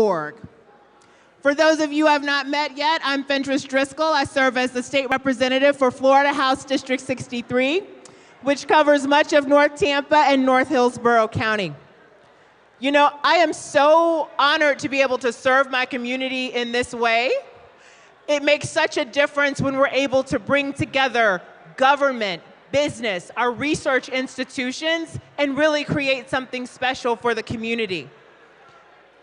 www.floridablue.org. For those of you who have not met yet, I'm Fentress Driscoll. I serve as the state representative for Florida House District 63, which covers much of North Tampa and North Hillsborough County. You know, I am so honored to be able to serve my community in this way. It makes such a difference when we're able to bring together government, business, our research institutions, and really create something special for the community.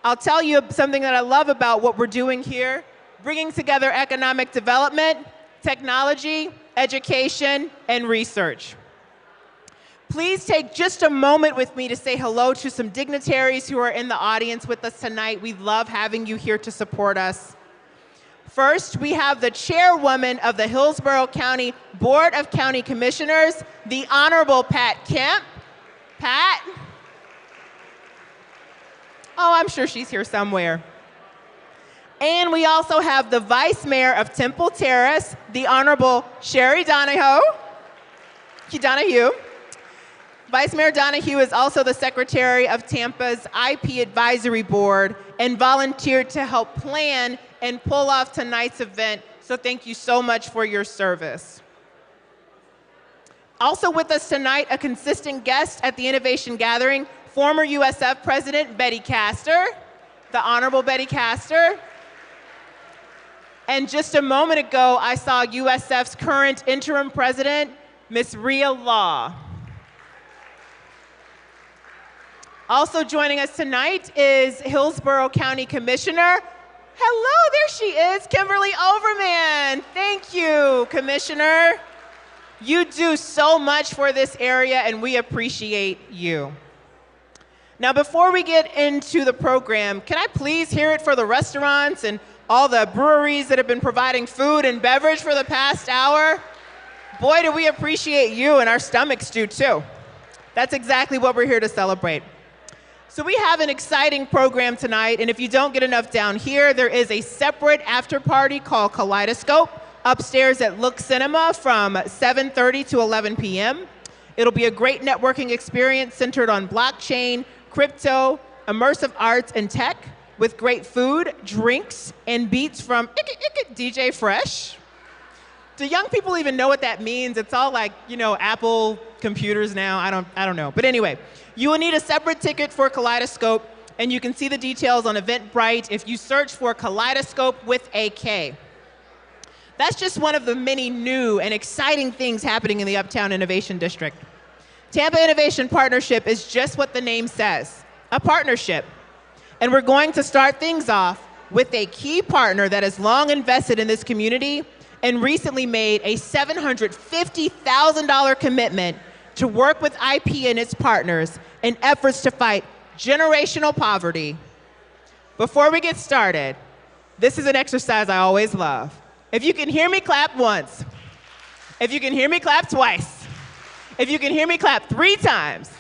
I'll tell you something that I love about what we're doing here, bringing together economic development, technology, education, and research. Please take just a moment with me to say hello to some dignitaries who are in the audience with us tonight. We love having you here to support us. First, we have the chairwoman of the Hillsborough County Board of County Commissioners, the Honorable Pat Kemp. Pat? Oh, I'm sure she's here somewhere. And we also have the Vice Mayor of Temple Terrace, the Honorable Sherry Donahue. Vice Mayor Donahue is also the Secretary of Tampa's IP Advisory Board and volunteered to help plan and pull off tonight's event, so thank you so much for your service. Also with us tonight, a consistent guest at the Innovation Gathering, former USF President Betty Castor, the Honorable Betty Castor. And just a moment ago, I saw USF's current interim president, Ms. Rhea Law. Also joining us tonight is Hillsborough County Commissioner. Hello, there she is, Kimberly Overman. Thank you, Commissioner. You do so much for this area, and we appreciate you. Now, before we get into the program, can I please hear it for the restaurants and all the breweries that have been providing food and beverage for the past hour? Boy, do we appreciate you, and our stomachs do too. That's exactly what we're here to celebrate. So we have an exciting program tonight, and if you don't get enough down here, there is a separate after party called Kaleidoscope upstairs at Look Cinema from 7:30 to 11 p.m. It'll be a great networking experience centered on blockchain, crypto, immersive arts, and tech with great food, drinks, and beats from DJ Fresh. Do young people even know what that means? It's all like, you know, Apple computers now. I don't know. But anyway, you will need a separate ticket for Kaleidoscope, and you can see the details on Eventbrite if you search for Kaleidoscope with a K. That's just one of the many new and exciting things happening in the Uptown Innovation District. Tampa Innovation Partnership is just what the name says, a partnership. And we're going to start things off with a key partner that has long invested in this community and recently made a $750,000 commitment to work with IP and its partners in efforts to fight generational poverty. Before we get started, this is an exercise I always love. If you can hear me, clap once. If you can hear me, clap twice. If you can hear me, clap 3 times.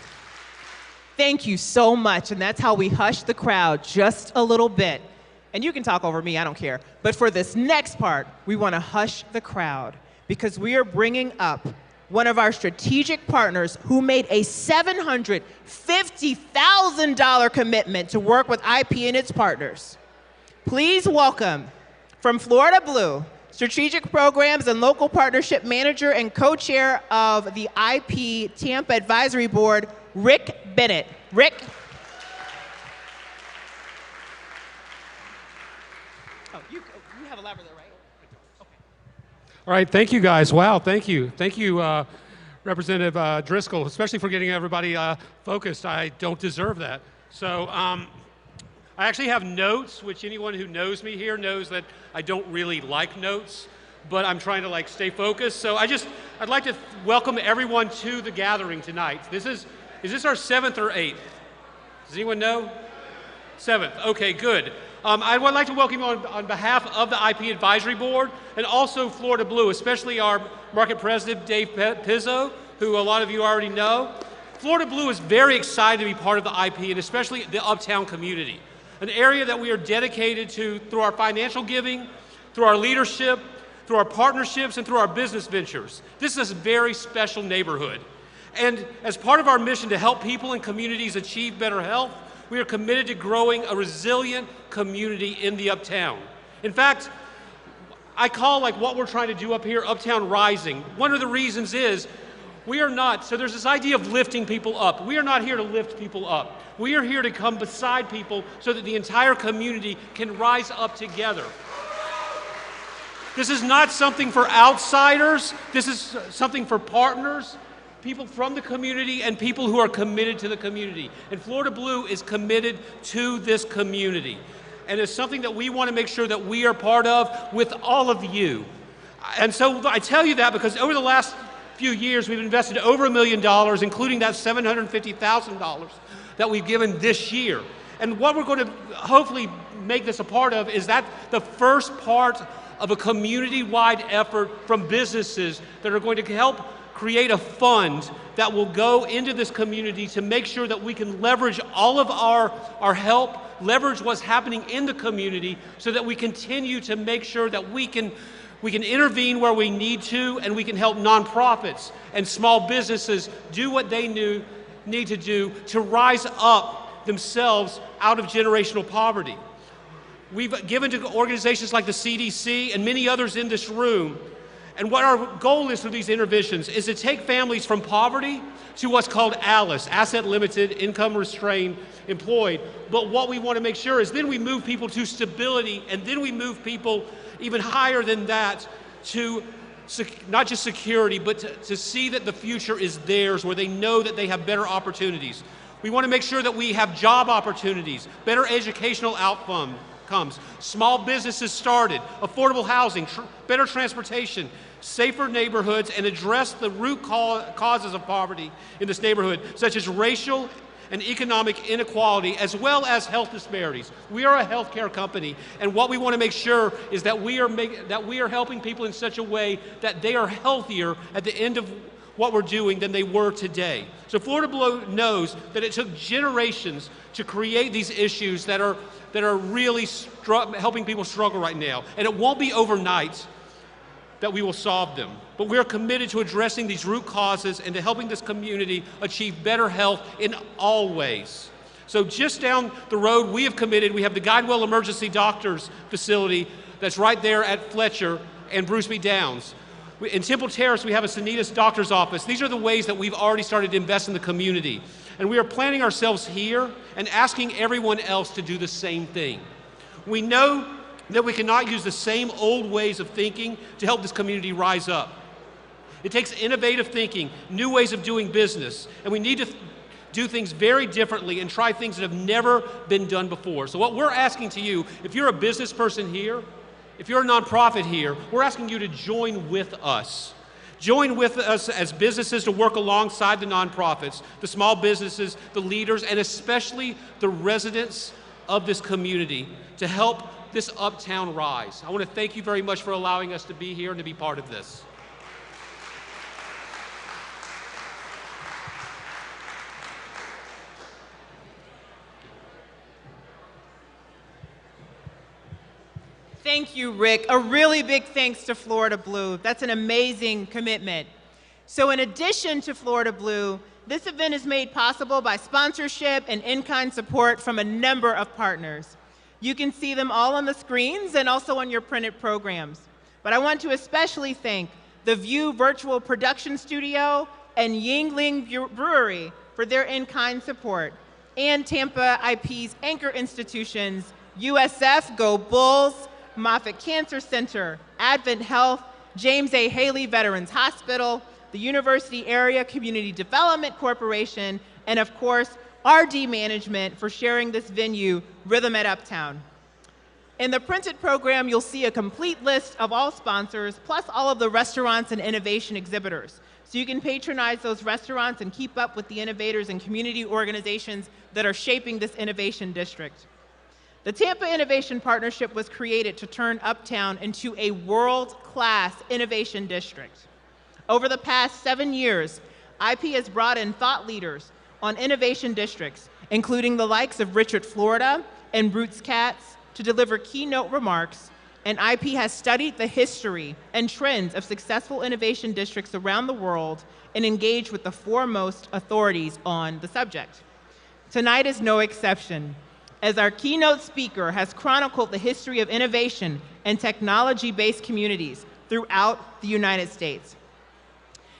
Thank you so much, and that's how we hush the crowd just a little bit. And you can talk over me, I don't care. But for this next part, we want to hush the crowd because we are bringing up one of our strategic partners who made a $750,000 commitment to work with IP and its partners. Please welcome, from Florida Blue, Strategic Programs and Local Partnership Manager and co-chair of the IP Tampa Advisory Board, Rick Bennett. Rick. Oh, you have a lever there, right? Okay. All right, thank you guys. Wow, thank you. Thank you, Representative Driscoll, especially for getting everybody focused. I don't deserve that. So I actually have notes, which anyone who knows me here knows that I don't really like notes, but I'm trying to stay focused. So I'd like to welcome everyone to the gathering tonight. Is this our 7th or 8th? Does anyone know? 7th, okay, good. I would like to welcome you on behalf of the IP Advisory Board and also Florida Blue, especially our Market President, Dave Pizzo, who a lot of you already know. Florida Blue is very excited to be part of the IP and especially the Uptown community, an area that we are dedicated to through our financial giving, through our leadership, through our partnerships, and through our business ventures. This is a very special neighborhood. And as part of our mission to help people and communities achieve better health, We are committed to growing a resilient community in the Uptown. In fact, I call like what we're trying to do up here, Uptown Rising. One of the reasons is we are not, so there's this idea of lifting people up. We are not here to lift people up. We are here to come beside people so that the entire community can rise up together. This is not something for outsiders. This is something for partners, people from the community, and people who are committed to the community. And Florida Blue is committed to this community. And it's something that we want to make sure that we are part of with all of you. And so I tell you that because over the last few years, we've invested over $1 million, including that $750,000 that we've given this year. And what we're going to hopefully make this a part of is that the first part of a community-wide effort from businesses that are going to help create a fund that will go into this community to make sure that we can leverage all of our help, leverage what's happening in the community so that we continue to make sure that we can intervene where we need to, and we can help nonprofits and small businesses do what they need to do to rise up themselves out of generational poverty. We've given to organizations like the CDC and many others in this room. And what our goal is through these interventions is to take families from poverty to what's called ALICE, asset limited, income restrained, employed. But what we want to make sure is then we move people to stability, and then we move people even higher than that to not just security, but to see that the future is theirs, where they know that they have better opportunities. We want to make sure that we have job opportunities, better educational outcomes, small businesses started, affordable housing, better transportation, safer neighborhoods, and address the root causes of poverty in this neighborhood, such as racial and economic inequality, as well as health disparities. We are a healthcare company, and what we want to make sure is that we are helping people in such a way that they are healthier at the end of what we're doing than they were today. So Florida Blue knows that it took generations to create these issues that are really helping people struggle right now. And it won't be overnight that we will solve them. But we're committed to addressing these root causes and to helping this community achieve better health in all ways. So just down the road, we have committed, we have the Guidewell Emergency Doctors Facility that's right there at Fletcher and Bruce B. Downs. In Temple Terrace, we have a Sanitas Doctor's Office. These are the ways that we've already started to invest in the community. And we are planning ourselves here and asking everyone else to do the same thing. We know that we cannot use the same old ways of thinking to help this community rise up. It takes innovative thinking, new ways of doing business, and we need to do things very differently and try things that have never been done before. So what we're asking to you, if you're a business person here, if you're a nonprofit here, we're asking you to join with us. Join with us as businesses to work alongside the nonprofits, the small businesses, the leaders, and especially the residents of this community to help this Uptown rise. I want to thank you very much for allowing us to be here and to be part of this. Thank you, Rick. A really big thanks to Florida Blue. That's an amazing commitment. So in addition to Florida Blue, this event is made possible by sponsorship and in-kind support from a number of partners. You can see them all on the screens and also on your printed programs. But I want to especially thank the View Virtual Production Studio and Yingling Brewery for their in-kind support, and Tampa IP's anchor institutions, USF, Go Bulls, Moffitt Cancer Center, Advent Health, James A. Haley Veterans Hospital, the University Area Community Development Corporation, and of course, RD Management for sharing this venue, Rhythm at Uptown. In the printed program, you'll see a complete list of all sponsors, plus all of the restaurants and innovation exhibitors. So you can patronize those restaurants and keep up with the innovators and community organizations that are shaping this innovation district. The Tampa Innovation Partnership was created to turn Uptown into a world-class innovation district. Over the past 7 years, IP has brought in thought leaders on innovation districts, including the likes of Richard Florida and Roots Katz, to deliver keynote remarks, and IP has studied the history and trends of successful innovation districts around the world and engaged with the foremost authorities on the subject. Tonight is no exception, as our keynote speaker has chronicled the history of innovation and technology-based communities throughout the United States.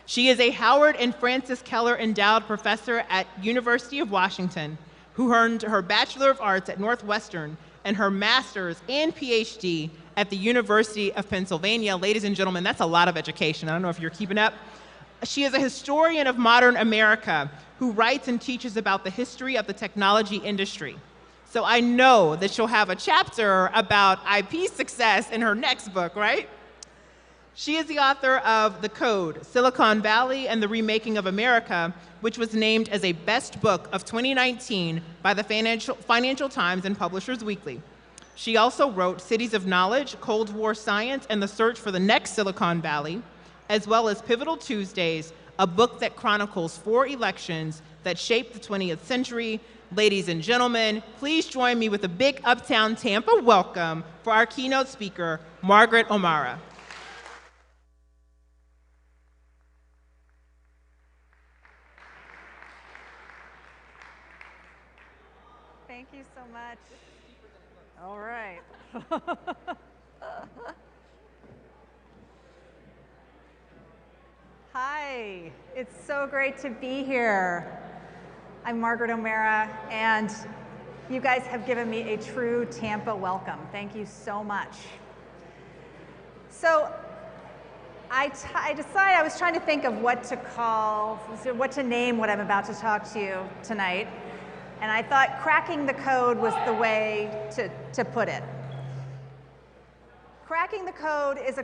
She is a Howard and Francis Keller Endowed Professor at University of Washington, who earned her Bachelor of Arts at Northwestern and her Master's and PhD at the University of Pennsylvania. Ladies and gentlemen, that's a lot of education. I don't know if you're keeping up. She is a historian of modern America who writes and teaches about the history of the technology industry. So I know that she'll have a chapter about IP success in her next book, right? She is the author of The Code, Silicon Valley and the Remaking of America, which was named as a best book of 2019 by the Financial Times and Publishers Weekly. She also wrote Cities of Knowledge, Cold War Science, and the Search for the Next Silicon Valley, as well as Pivotal Tuesdays, a book that chronicles 4 elections that shaped the 20th century. Ladies and gentlemen, please join me with a big Uptown Tampa welcome for our keynote speaker, Margaret O'Mara. Thank you so much. All right. Hi, it's so great to be here. I'm Margaret O'Mara, and you guys have given me a true Tampa welcome. Thank you so much. So I decided, I was trying to think of what to name what I'm about to talk to you tonight. And I thought cracking the code was the way to put it. Cracking the code is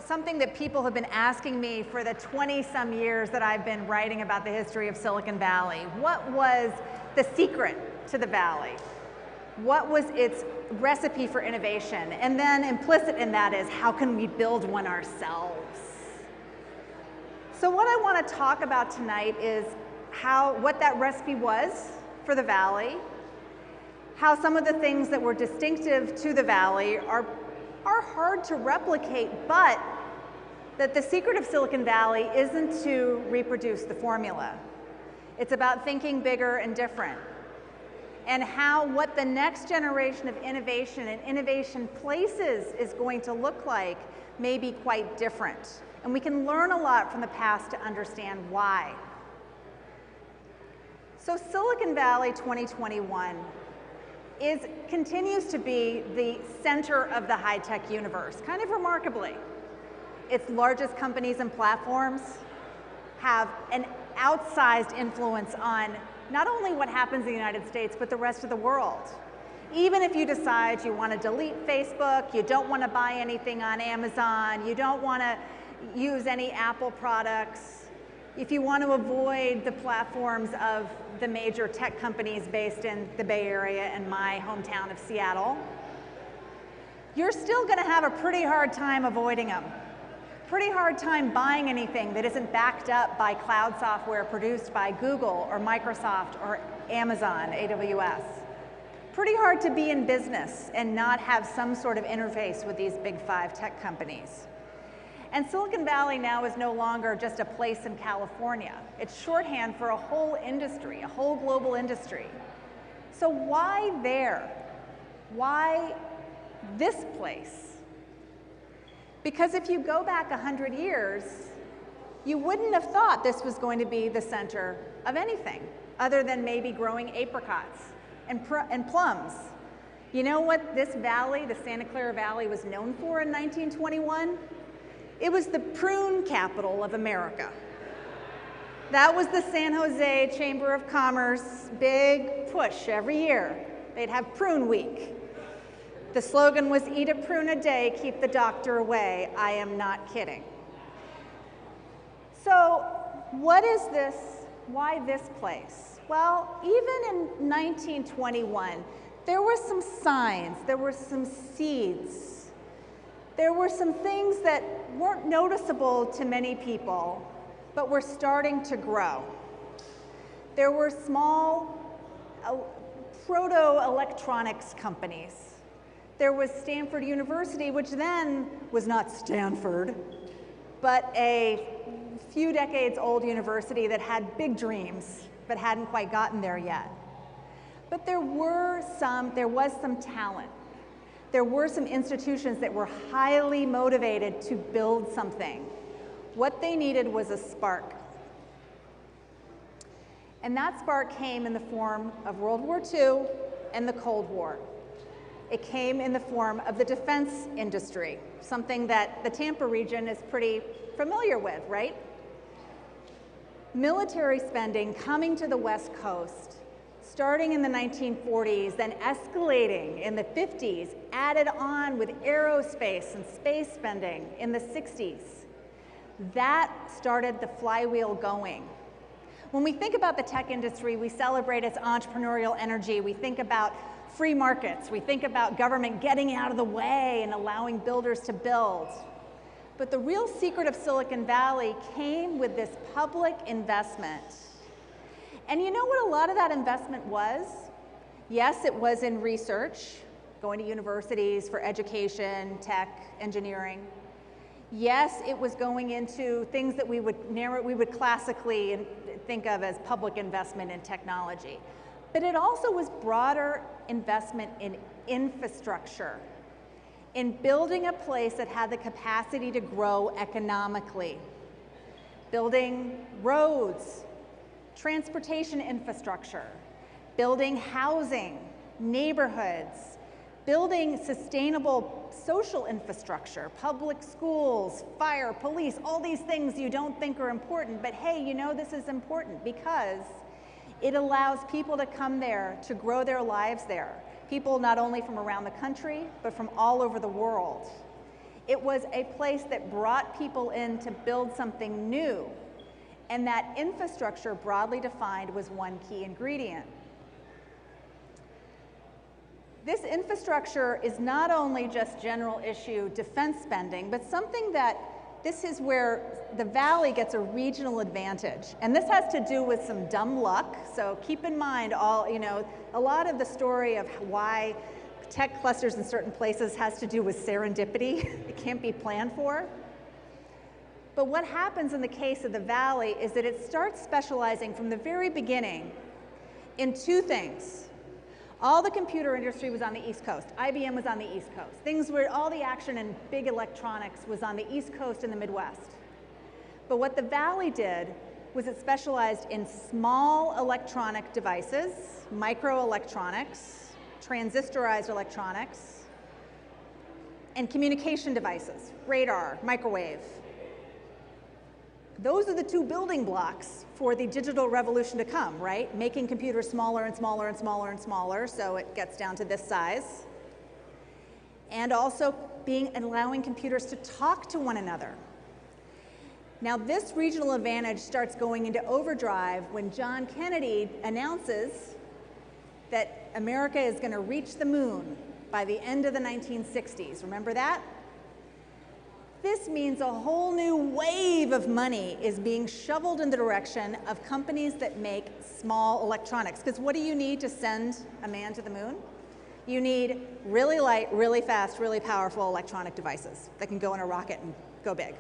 something that people have been asking me for the 20-some years that I've been writing about the history of Silicon Valley. What was the secret to the Valley? What was its recipe for innovation? And then implicit in that is, how can we build one ourselves? So what I want to talk about tonight is what that recipe was for the Valley, how some of the things that were distinctive to the Valley are hard to replicate, but that the secret of Silicon Valley isn't to reproduce the formula. It's about thinking bigger and different, and what the next generation of innovation and innovation places is going to look like may be quite different. And we can learn a lot from the past to understand why. So Silicon Valley 2021 continues to be the center of the high-tech universe, kind of remarkably. Its largest companies and platforms have an outsized influence on not only what happens in the United States, but the rest of the world. Even if you decide you want to delete Facebook, you don't want to buy anything on Amazon, you don't want to use any Apple products, if you want to avoid the platforms of the major tech companies based in the Bay Area and my hometown of Seattle, you're still going to have a pretty hard time avoiding them. Pretty hard time buying anything that isn't backed up by cloud software produced by Google or Microsoft or Amazon, AWS. Pretty hard to be in business and not have some sort of interface with these big 5 tech companies. And Silicon Valley now is no longer just a place in California. It's shorthand for a whole industry, a whole global industry. So why there? Why this place? Because if you go back 100 years, you wouldn't have thought this was going to be the center of anything other than maybe growing apricots and plums. You know what this valley, the Santa Clara Valley, was known for in 1921? It was the prune capital of America. That was the San Jose Chamber of Commerce big push every year. They'd have Prune Week. The slogan was, "Eat a prune a day, keep the doctor away." I am not kidding. So what is this? Why this place? Well, even in 1921, there were some signs, there were some seeds. There were some things that weren't noticeable to many people, but were starting to grow. There were small proto-electronics companies. There was Stanford University, which then was not Stanford, but a few decades old university that had big dreams, but hadn't quite gotten there yet. But there was some talent. There were some institutions that were highly motivated to build something. What they needed was a spark. And that spark came in the form of World War II and the Cold War. It came in the form of the defense industry, something that the Tampa region is pretty familiar with, right? Military spending coming to the West Coast, starting in the 1940s, then escalating in the 50s, added on with aerospace and space spending in the 60s. That started the flywheel going. When we think about the tech industry, we celebrate its entrepreneurial energy. We think about free markets. We think about government getting out of the way and allowing builders to build. But the real secret of Silicon Valley came with this public investment. And you know what a lot of that investment was? Yes, it was in research, going to universities for education, tech, engineering. Yes, it was going into things that we would classically think of as public investment in technology. But it also was broader investment in infrastructure, in building a place that had the capacity to grow economically, building roads, transportation infrastructure, building housing, neighborhoods, building sustainable social infrastructure, public schools, fire, police, all these things you don't think are important, but hey, you know this is important because it allows people to come there to grow their lives there. People not only from around the country, but from all over the world. It was a place that brought people in to build something new, and that infrastructure, broadly defined, was one key ingredient. This infrastructure is not only just general issue defense spending, but something that this is where the Valley gets a regional advantage. And this has to do with some dumb luck. So keep in mind a lot of the story of why tech clusters in certain places has to do with serendipity. It can't be planned for. But what happens in the case of the Valley is that it starts specializing from the very beginning in two things. All the computer industry was on the East Coast. IBM was on the East Coast. Things where all the action in big electronics was on the East Coast and the Midwest. But what the Valley did was it specialized in small electronic devices, microelectronics, transistorized electronics, and communication devices, radar, microwave. Those are the two building blocks for the digital revolution to come, right? Making computers smaller and smaller and smaller and smaller so it gets down to this size. And also allowing computers to talk to one another. Now this regional advantage starts going into overdrive when John Kennedy announces that America is going to reach the moon by the end of the 1960s. Remember that? This means a whole new wave of money is being shoveled in the direction of companies that make small electronics. Because what do you need to send a man to the moon? You need really light, really fast, really powerful electronic devices that can go in a rocket and go big.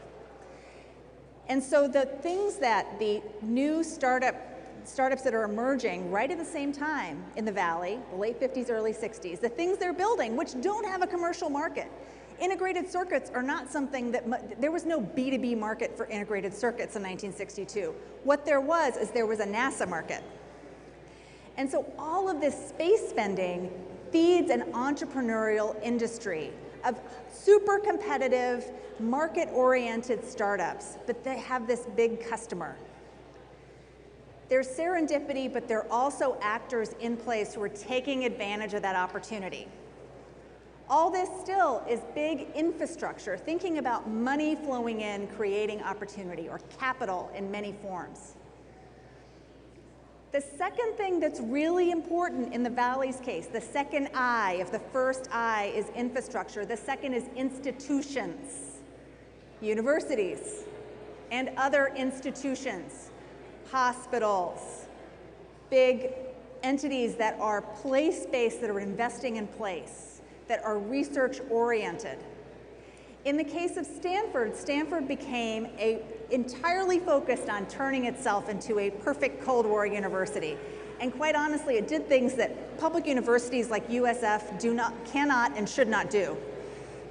And so the things that the new startups that are emerging right at the same time in the Valley, the late 50s, early 60s, the things they're building, which don't have a commercial market. Integrated circuits are not something that, there was no B2B market for integrated circuits in 1962. What there was is there was a NASA market. And so all of this space spending feeds an entrepreneurial industry of super competitive, market-oriented startups, but they have this big customer. There's serendipity, but there are also actors in place who are taking advantage of that opportunity. All this still is big infrastructure, thinking about money flowing in, creating opportunity, or capital in many forms. The second thing that's really important in the Valley's case, the second I, if the first I is infrastructure, the second is institutions, universities, and other institutions, hospitals, big entities that are place-based, that are investing in place, that are research-oriented. In the case of Stanford, Stanford became entirely focused on turning itself into a perfect Cold War university. And quite honestly, it did things that public universities like USF cannot and should not do.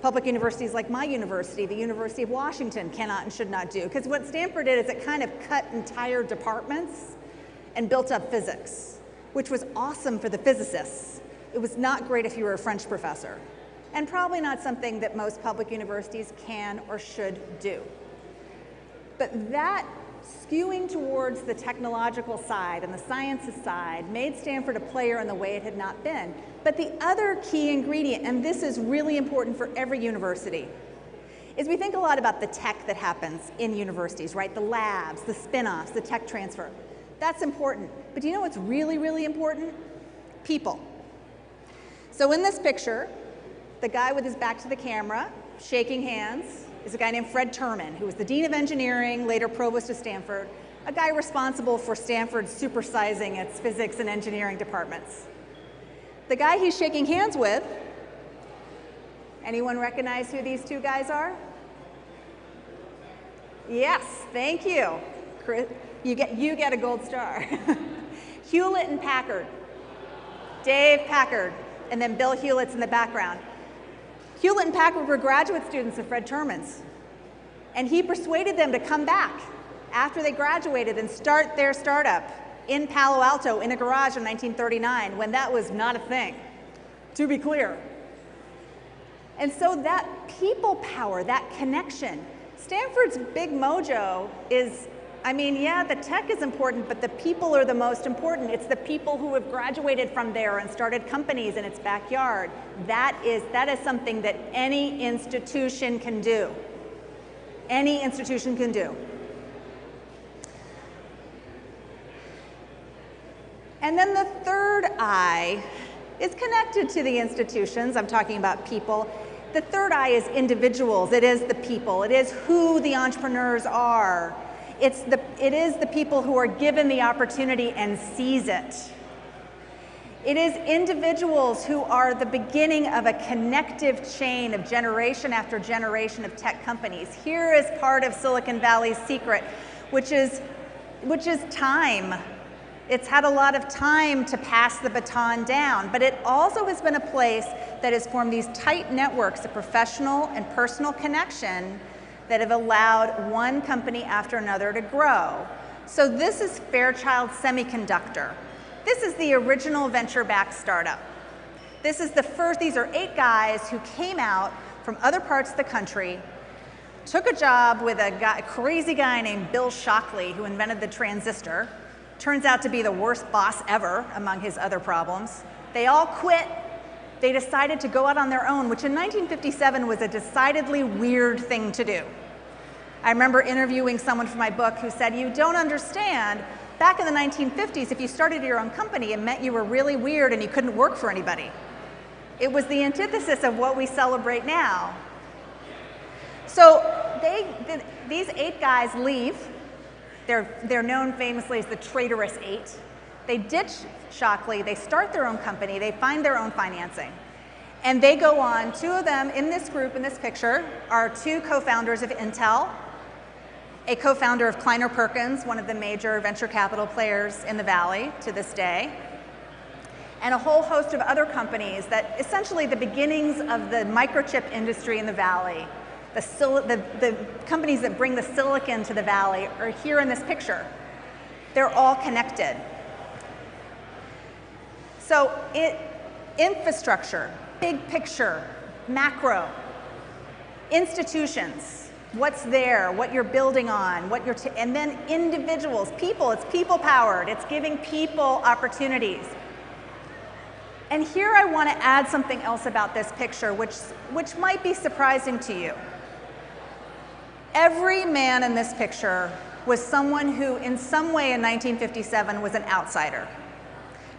Public universities like my university, the University of Washington, cannot and should not do. Because what Stanford did is it kind of cut entire departments and built up physics, which was awesome for the physicists. It was not great if you were a French professor, and probably not something that most public universities can or should do. But that skewing towards the technological side and the sciences side made Stanford a player in the way it had not been. But the other key ingredient, and this is really important for every university, is we think a lot about the tech that happens in universities, right? The labs, the spin-offs, the tech transfer. That's important. But do you know what's really, really important? People. So in this picture, the guy with his back to the camera, shaking hands, is a guy named Fred Terman, who was the Dean of Engineering, later Provost of Stanford, a guy responsible for Stanford's supersizing its physics and engineering departments. The guy he's shaking hands with, anyone recognize who these two guys are? Yes, thank you. Chris, you get a gold star. Hewlett and Packard. Dave Packard, and then Bill Hewlett's in the background. Hewlett and Packard were graduate students of Fred Terman's, and he persuaded them to come back after they graduated and start their startup in Palo Alto in a garage in 1939, when that was not a thing, to be clear. And so that people power, that connection, Stanford's big mojo is, I mean, yeah, the tech is important, but the people are the most important. It's the people who have graduated from there and started companies in its backyard. That is something that any institution can do. Any institution can do. And then the third I is connected to the institutions. I'm talking about people. The third I is individuals. It is the people. It is who the entrepreneurs are. It is the people who are given the opportunity and seize it. It is individuals who are the beginning of a connective chain of generation after generation of tech companies. Here is part of Silicon Valley's secret, which is time. It's had a lot of time to pass the baton down, but it also has been a place that has formed these tight networks of professional and personal connection that have allowed one company after another to grow. So this is Fairchild Semiconductor. This is the original venture-backed startup. This is the first, these are 8 guys who came out from other parts of the country, took a job with a crazy guy named Bill Shockley, who invented the transistor. Turns out to be the worst boss ever among his other problems. They all quit. They decided to go out on their own, which in 1957 was a decidedly weird thing to do. I remember interviewing someone for my book who said, you don't understand, back in the 1950s, if you started your own company, it meant you were really weird and you couldn't work for anybody. It was the antithesis of what we celebrate now. So these 8 guys leave. They're known famously as the traitorous 8. They ditch Shockley, they start their own company, they find their own financing. And they go on, 2 of them in this group, in this picture, are 2 co-founders of Intel, a co-founder of Kleiner Perkins, one of the major venture capital players in the Valley to this day, and a whole host of other companies that essentially the beginnings of the microchip industry in the Valley, the companies that bring the silicon to the Valley are here in this picture. They're all connected. So infrastructure, big picture, macro, institutions, what's there, what you're building on, and then individuals, people, it's people powered, it's giving people opportunities. And here I want to add something else about this picture, which might be surprising to you. Every man in this picture was someone who, in some way in 1957, was an outsider.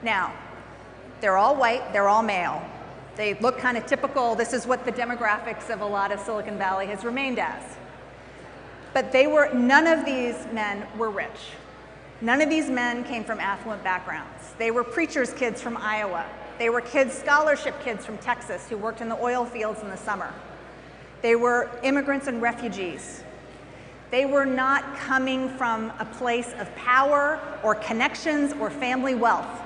Now, they're all white, they're all male. They look kind of typical. This is what the demographics of a lot of Silicon Valley has remained as. But none of these men were rich. None of these men came from affluent backgrounds. They were preachers' kids from Iowa. They were scholarship kids from Texas who worked in the oil fields in the summer. They were immigrants and refugees. They were not coming from a place of power or connections or family wealth.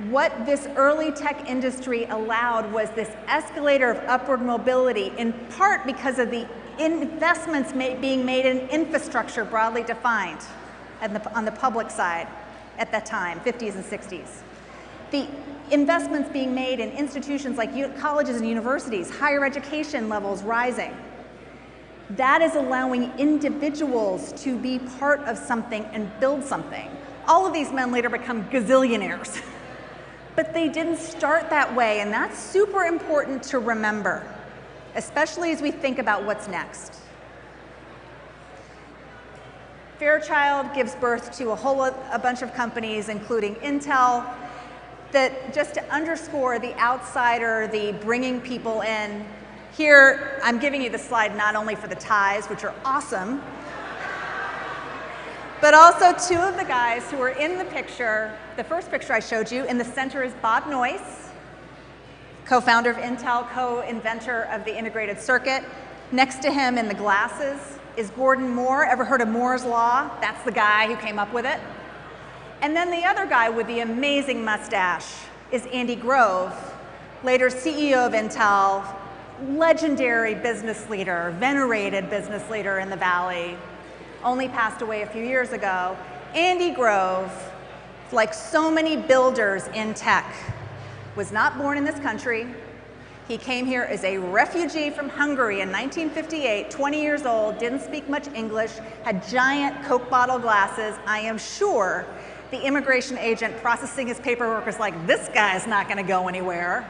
What this early tech industry allowed was this escalator of upward mobility, in part because of the investments being made in infrastructure broadly defined on the public side at that time, 50s and 60s. The investments being made in institutions like colleges and universities, higher education levels rising. That is allowing individuals to be part of something and build something. All of these men later become gazillionaires. But they didn't start that way, and that's super important to remember, especially as we think about what's next. Fairchild gives birth to a bunch of companies, including Intel, that just to underscore the outsider, the bringing people in. Here, I'm giving you the slide not only for the ties, which are awesome, but also two of the guys who are in the picture. The first picture I showed you, in the center is Bob Noyce, co-founder of Intel, co-inventor of the integrated circuit. Next to him in the glasses is Gordon Moore. Ever heard of Moore's Law? That's the guy who came up with it. And then the other guy with the amazing mustache is Andy Grove, later CEO of Intel, legendary business leader, venerated business leader in the Valley, only passed away a few years ago. Andy Grove, like so many builders in tech, was not born in this country. He came here as a refugee from Hungary in 1958, 20 years old, didn't speak much English, had giant Coke bottle glasses. I am sure the immigration agent processing his paperwork was like, this guy's not gonna go anywhere.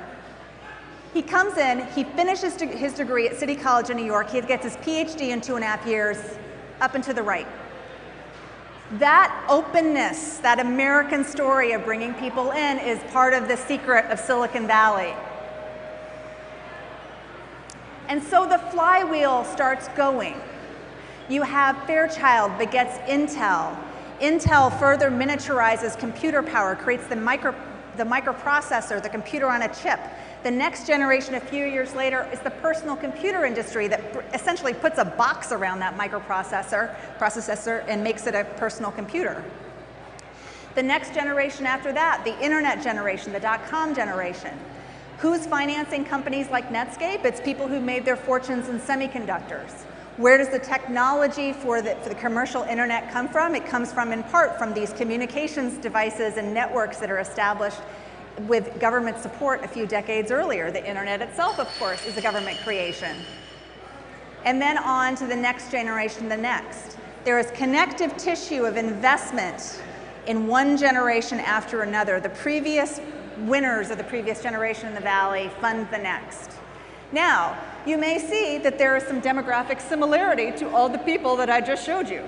He comes in, he finishes his degree at City College in New York, he gets his PhD in 2.5 years, up and to the right. That openness, that American story of bringing people in is part of the secret of Silicon Valley. And so the flywheel starts going. You have Fairchild begets Intel. Intel further miniaturizes computer power, creates the microprocessor, the computer on a chip. The next generation, a few years later, is the personal computer industry that essentially puts a box around that microprocessor and makes it a personal computer. The next generation after that, the internet generation, the dot-com generation. Who's financing companies like Netscape? It's people who made their fortunes in semiconductors. Where does the technology for the commercial internet come from? It comes from, in part, from these communications devices and networks that are established with government support a few decades earlier. The internet itself, of course, is a government creation. And then on to the next generation, the next. There is connective tissue of investment in one generation after another. The previous winners of the previous generation in the Valley fund the next. Now, you may see that there is some demographic similarity to all the people that I just showed you.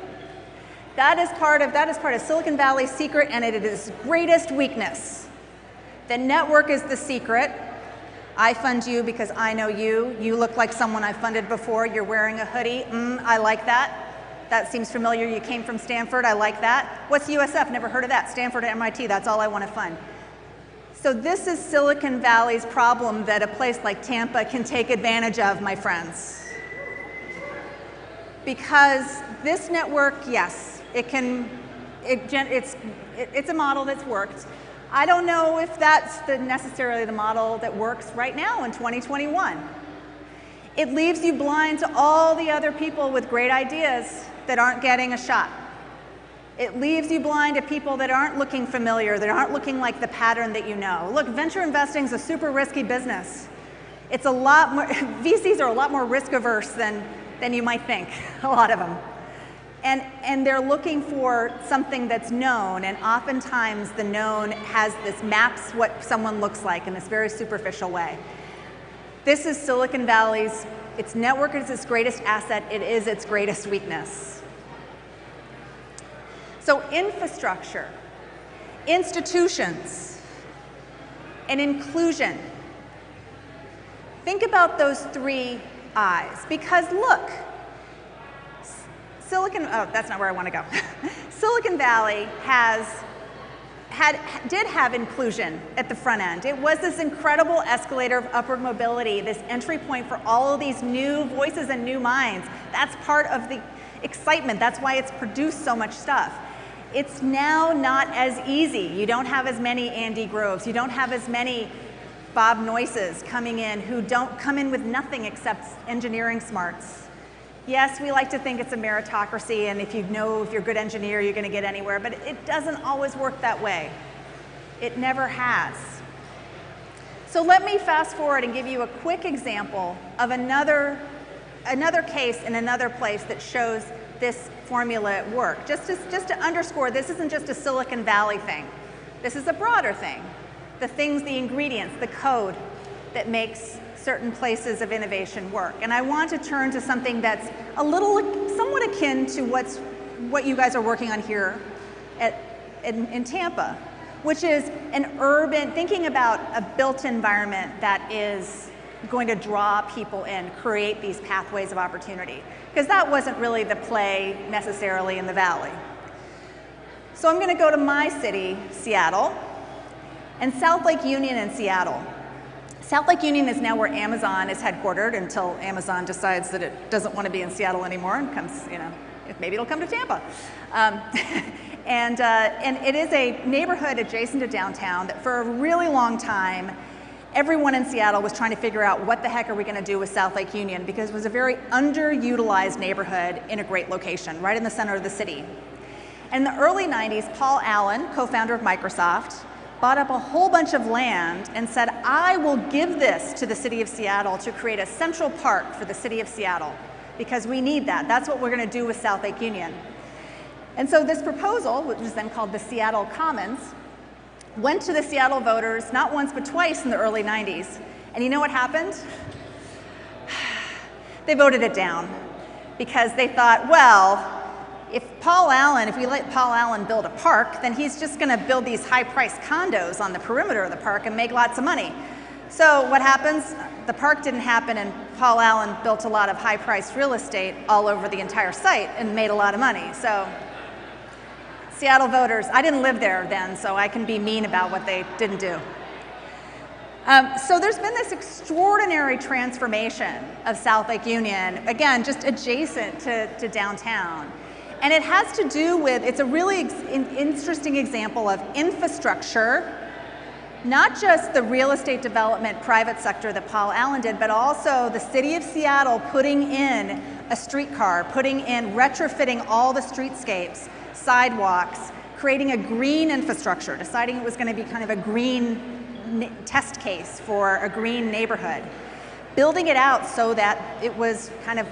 That is part of Silicon Valley's secret, and it is its greatest weakness. The network is the secret. I fund you because I know you. You look like someone I funded before. You're wearing a hoodie. I like that. That seems familiar. You came from Stanford. I like that. What's USF? Never heard of that. Stanford or MIT. That's all I want to fund. So this is Silicon Valley's problem that a place like Tampa can take advantage of, my friends. Because this network, yes, it's a model that's worked. I don't know if that's necessarily the model that works right now in 2021. It leaves you blind to all the other people with great ideas that aren't getting a shot. It leaves you blind to people that aren't looking familiar, that aren't looking like the pattern that you know. Look, venture investing is a super risky business. It's a lot more, VCs are a lot more risk averse than you might think, a lot of them. And they're looking for something that's known, and oftentimes the known maps what someone looks like in this very superficial way. This is Silicon Valley's, its network is its greatest asset, it is its greatest weakness. So infrastructure, institutions, and inclusion. Think about those three I's, because look, that's not where I want to go. Silicon Valley did have inclusion at the front end. It was this incredible escalator of upward mobility, this entry point for all of these new voices and new minds. That's part of the excitement. That's why it's produced so much stuff. It's now not as easy. You don't have as many Andy Groves. You don't have as many Bob Noyces coming in who don't come in with nothing except engineering smarts. Yes, we like to think it's a meritocracy, and if you're a good engineer, you're going to get anywhere, but it doesn't always work that way. It never has. So let me fast forward and give you a quick example of another case in another place that shows this formula at work. Just to underscore, this isn't just a Silicon Valley thing. This is a broader thing. The ingredients, the code that makes certain places of innovation work. And I want to turn to something that's somewhat akin to what you guys are working on here in Tampa, which is thinking about a built environment that is going to draw people in, create these pathways of opportunity. Because that wasn't really the play necessarily in the Valley. So I'm going to go to my city, Seattle, and South Lake Union in Seattle. South Lake Union is now where Amazon is headquartered until Amazon decides that it doesn't want to be in Seattle anymore and comes, maybe it'll come to Tampa. And it is a neighborhood adjacent to downtown that for a really long time, everyone in Seattle was trying to figure out what the heck are we going to do with South Lake Union, because it was a very underutilized neighborhood in a great location, right in the center of the city. In the early 90s, Paul Allen, co-founder of Microsoft, bought up a whole bunch of land and said, I will give this to the city of Seattle to create a central park for the city of Seattle, because we need that. That's what we're going to do with South Lake Union. And so this proposal, which was then called the Seattle Commons, went to the Seattle voters not once but twice in the early 90s. And you know what happened? They voted it down because they thought, well, if we let Paul Allen build a park, then he's just going to build these high-priced condos on the perimeter of the park and make lots of money. So what happens? The park didn't happen, and Paul Allen built a lot of high-priced real estate all over the entire site and made a lot of money. So Seattle voters, I didn't live there then, so I can be mean about what they didn't do. So there's been this extraordinary transformation of South Lake Union, again, just adjacent to downtown. And it has to do with, it's a really interesting example of infrastructure, not just the real estate development private sector that Paul Allen did, but also the city of Seattle putting in a streetcar, retrofitting all the streetscapes, sidewalks, creating a green infrastructure, deciding it was going to be kind of a green test case for a green neighborhood, building it out so that it was kind of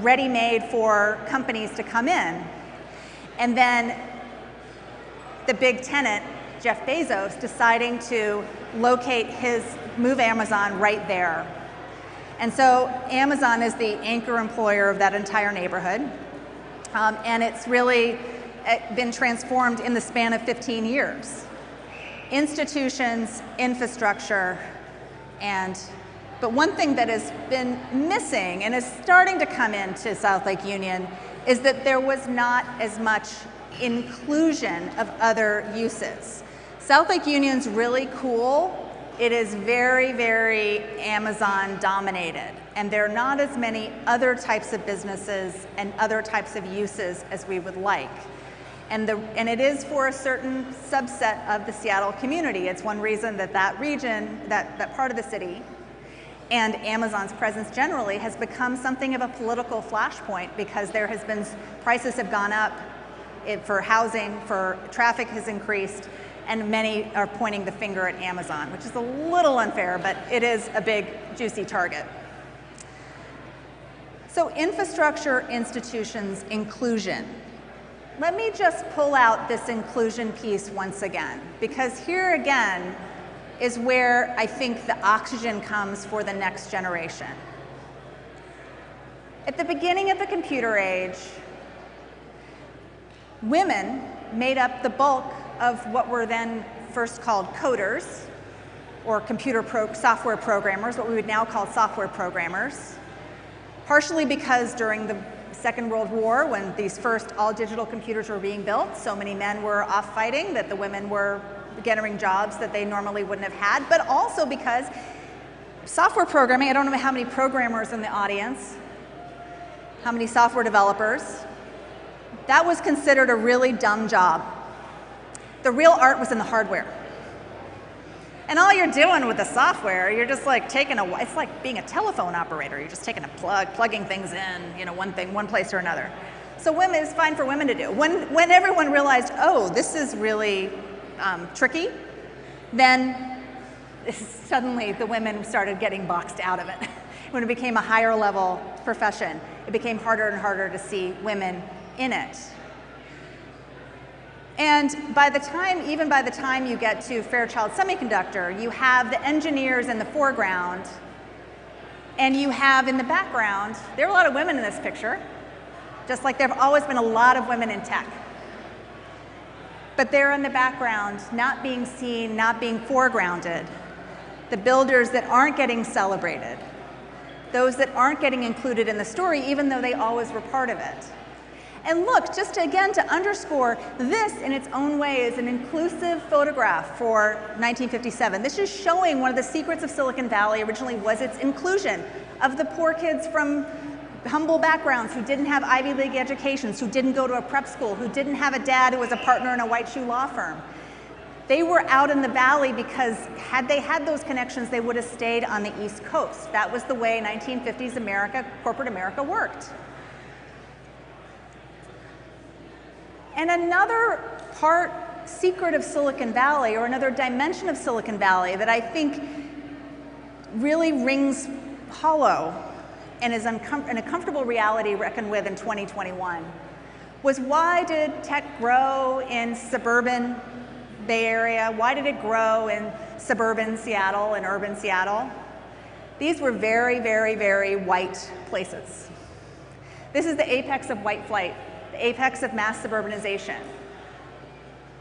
ready-made for companies to come in. And then the big tenant, Jeff Bezos, deciding to move Amazon right there. And so Amazon is the anchor employer of that entire neighborhood. And it's really been transformed in the span of 15 years. Institutions, infrastructure, but one thing that has been missing and is starting to come into South Lake Union is that there was not as much inclusion of other uses. South Lake Union's really cool. It is very, very Amazon dominated, and there are not as many other types of businesses and other types of uses as we would like. And it is for a certain subset of the Seattle community. It's one reason that region, that part of the city, and Amazon's presence generally has become something of a political flashpoint, because prices have gone up for housing, for traffic has increased, and many are pointing the finger at Amazon, which is a little unfair, but it is a big, juicy target. So infrastructure, institutions, inclusion. Let me just pull out this inclusion piece once again, because here again is where I think the oxygen comes for the next generation. At the beginning of the computer age, women made up the bulk of what were then first called coders, or software programmers, what we would now call software programmers, partially because during the Second World War, when these first all-digital computers were being built, so many men were off fighting that the women were getting jobs that they normally wouldn't have had, but also because software programming, I don't know how many programmers in the audience, How many software developers? That was considered a really dumb job. The real art was in the hardware. And all you're doing with the software, you're just like taking it's like being a telephone operator. You're just taking a plugging things in, you know, one place or another. So it's fine for women to do. When everyone realized, oh, this is really tricky, then suddenly the women started getting boxed out of it. When it became a higher level profession, it became harder and harder to see women in it. And even by the time you get to Fairchild Semiconductor, you have the engineers in the foreground, and you have in the background, there are a lot of women in this picture, just like there have always been a lot of women in tech. But they're in the background, not being seen, not being foregrounded. The builders that aren't getting celebrated, those that aren't getting included in the story, even though they always were part of it. And look, just again to underscore, this in its own way is an inclusive photograph for 1957. This is showing one of the secrets of Silicon Valley originally was its inclusion of the poor kids from humble backgrounds who didn't have Ivy League educations, who didn't go to a prep school, who didn't have a dad who was a partner in a white shoe law firm. They were out in the valley because had they had those connections, they would have stayed on the East Coast. That was the way 1950s America, corporate America worked. And another secret of Silicon Valley, or another dimension of Silicon Valley that I think really rings hollow and is an uncomfortable reality reckoned with in 2021, was why did tech grow in suburban Bay Area? Why did it grow in suburban Seattle and urban Seattle? These were very, very, very white places. This is the apex of white flight, the apex of mass suburbanization.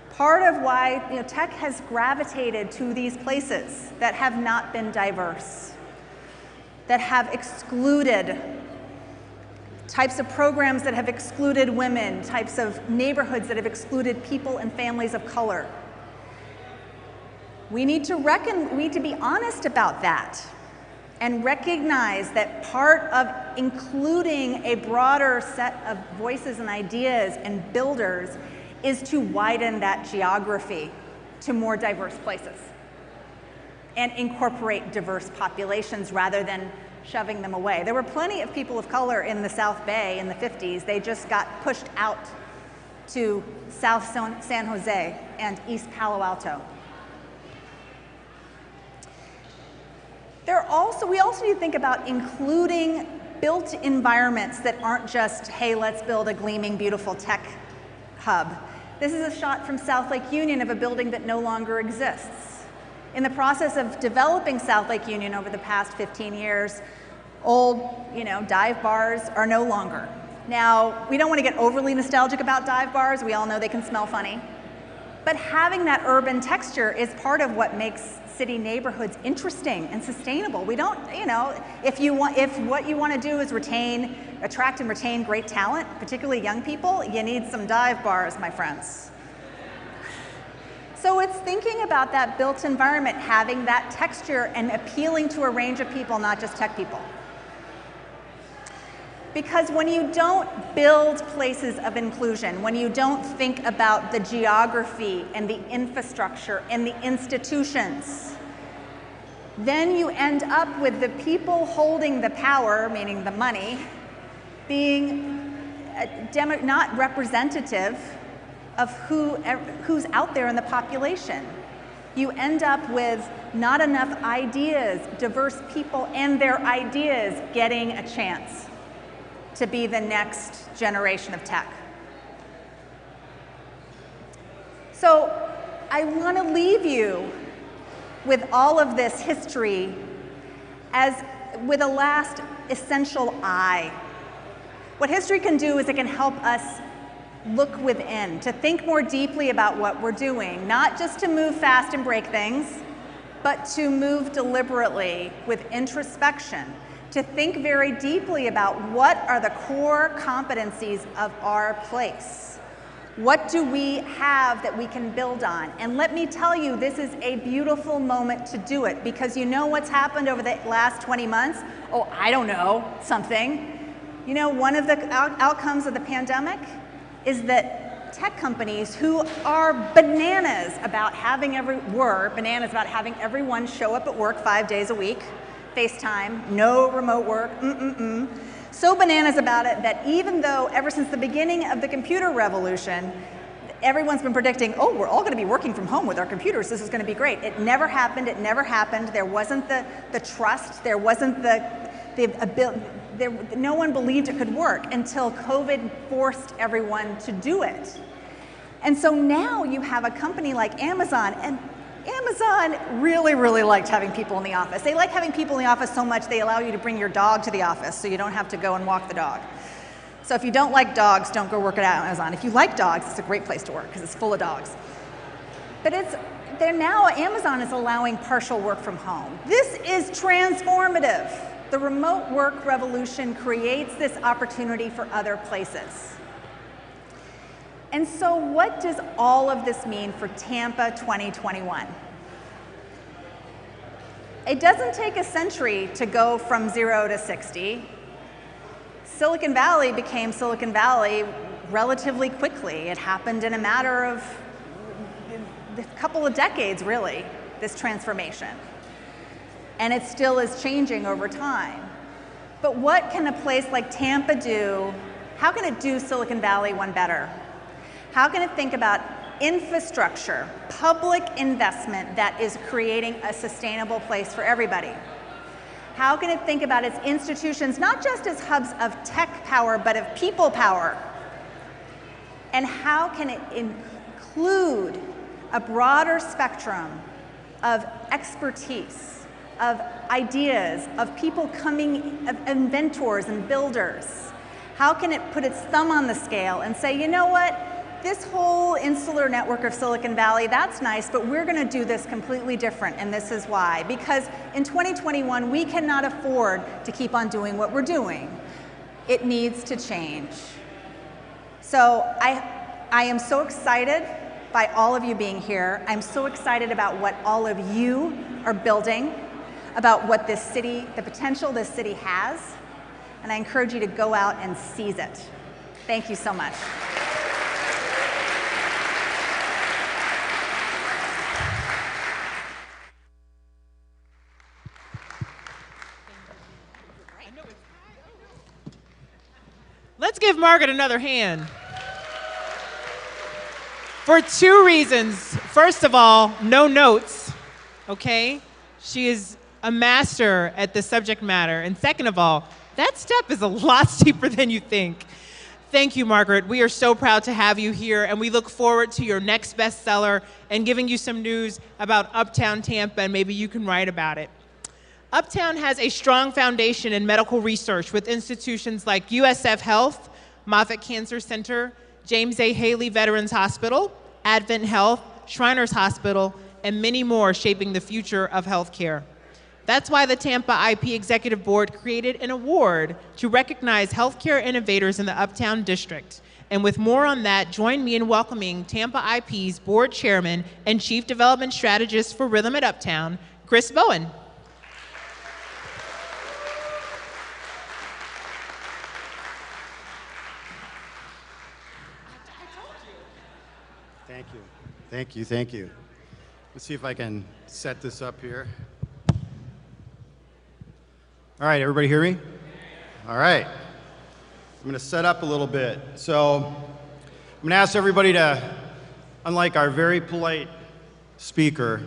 Part of why tech has gravitated to these places that have not been diverse, that have excluded types of programs that have excluded women, types of neighborhoods that have excluded people and families of color. We need to be honest about that and recognize that part of including a broader set of voices and ideas and builders is to widen that geography to more diverse places and incorporate diverse populations rather than shoving them away. There were plenty of people of color in the South Bay in the 50s. They just got pushed out to South San Jose and East Palo Alto. We also need to think about including built environments that aren't just, hey, let's build a gleaming, beautiful tech hub. This is a shot from South Lake Union of a building that no longer exists. In the process of developing South Lake Union over the past 15 years, old, dive bars are no longer. Now, we don't want to get overly nostalgic about dive bars. We all know they can smell funny. But having that urban texture is part of what makes city neighborhoods interesting and sustainable. We don't, if what you want to do is attract and retain great talent, particularly young people, you need some dive bars, my friends. So it's thinking about that built environment, having that texture and appealing to a range of people, not just tech people. Because when you don't build places of inclusion, when you don't think about the geography and the infrastructure and the institutions, then you end up with the people holding the power, meaning the money, being not representative of who's out there in the population. You end up with not enough ideas, diverse people and their ideas getting a chance to be the next generation of tech. So I want to leave you with all of this history with a last essential eye. What history can do is it can help us look within, to think more deeply about what we're doing, not just to move fast and break things, but to move deliberately with introspection, to think very deeply about what are the core competencies of our place. What do we have that we can build on? And let me tell you, this is a beautiful moment to do it, because you know what's happened over the last 20 months? Oh, I don't know, something. You know, one of the outcomes of the pandemic is that tech companies who are bananas about having everyone show up at work 5 days a week, FaceTime, no remote work, so bananas about it that even though ever since the beginning of the computer revolution, everyone's been predicting, oh, we're all going to be working from home with our computers, this is going to be great. It never happened, there wasn't the trust, there wasn't the ability, no one believed it could work until COVID forced everyone to do it. And so now you have a company like Amazon, and Amazon really, really liked having people in the office. They like having people in the office so much they allow you to bring your dog to the office so you don't have to go and walk the dog. So if you don't like dogs, don't go work at Amazon. If you like dogs, it's a great place to work because it's full of dogs. But Amazon is allowing partial work from home. This is transformative. The remote work revolution creates this opportunity for other places. And so what does all of this mean for Tampa 2021? It doesn't take a century to go from 0 to 60. Silicon Valley became Silicon Valley relatively quickly. It happened in a matter of a couple of decades, really, this transformation. And it still is changing over time. But what can a place like Tampa do? How can it do Silicon Valley one better? How can it think about infrastructure, public investment that is creating a sustainable place for everybody? How can it think about its institutions, not just as hubs of tech power, but of people power? And how can it include a broader spectrum of expertise, of ideas, of people coming, of inventors and builders? How can it put its thumb on the scale and say, you know what? This whole insular network of Silicon Valley, that's nice, but we're going to do this completely different, and this is why. Because in 2021, we cannot afford to keep on doing what we're doing. It needs to change. So I am so excited by all of you being here. I'm so excited about what all of you are building, about what this city, the potential this city has, and I encourage you to go out and seize it. Thank you so much. Let's give Margaret another hand. For two reasons. First of all, no notes, okay? She is a master at the subject matter. And second of all, that step is a lot steeper than you think. Thank you, Margaret. We are so proud to have you here, and we look forward to your next bestseller and giving you some news about Uptown Tampa, and maybe you can write about it. Uptown has a strong foundation in medical research with institutions like USF Health, Moffitt Cancer Center, James A. Haley Veterans Hospital, Advent Health, Shriners Hospital, and many more shaping the future of healthcare. That's why the Tampa IP Executive Board created an award to recognize healthcare innovators in the Uptown District. And with more on that, join me in welcoming Tampa IP's Board Chairman and Chief Development Strategist for Rhythm at Uptown, Chris Bowen. Thank you. Let's see if I can set this up here. All right, everybody hear me? All right. I'm going to set up a little bit. So I'm going to ask everybody to, unlike our very polite speaker,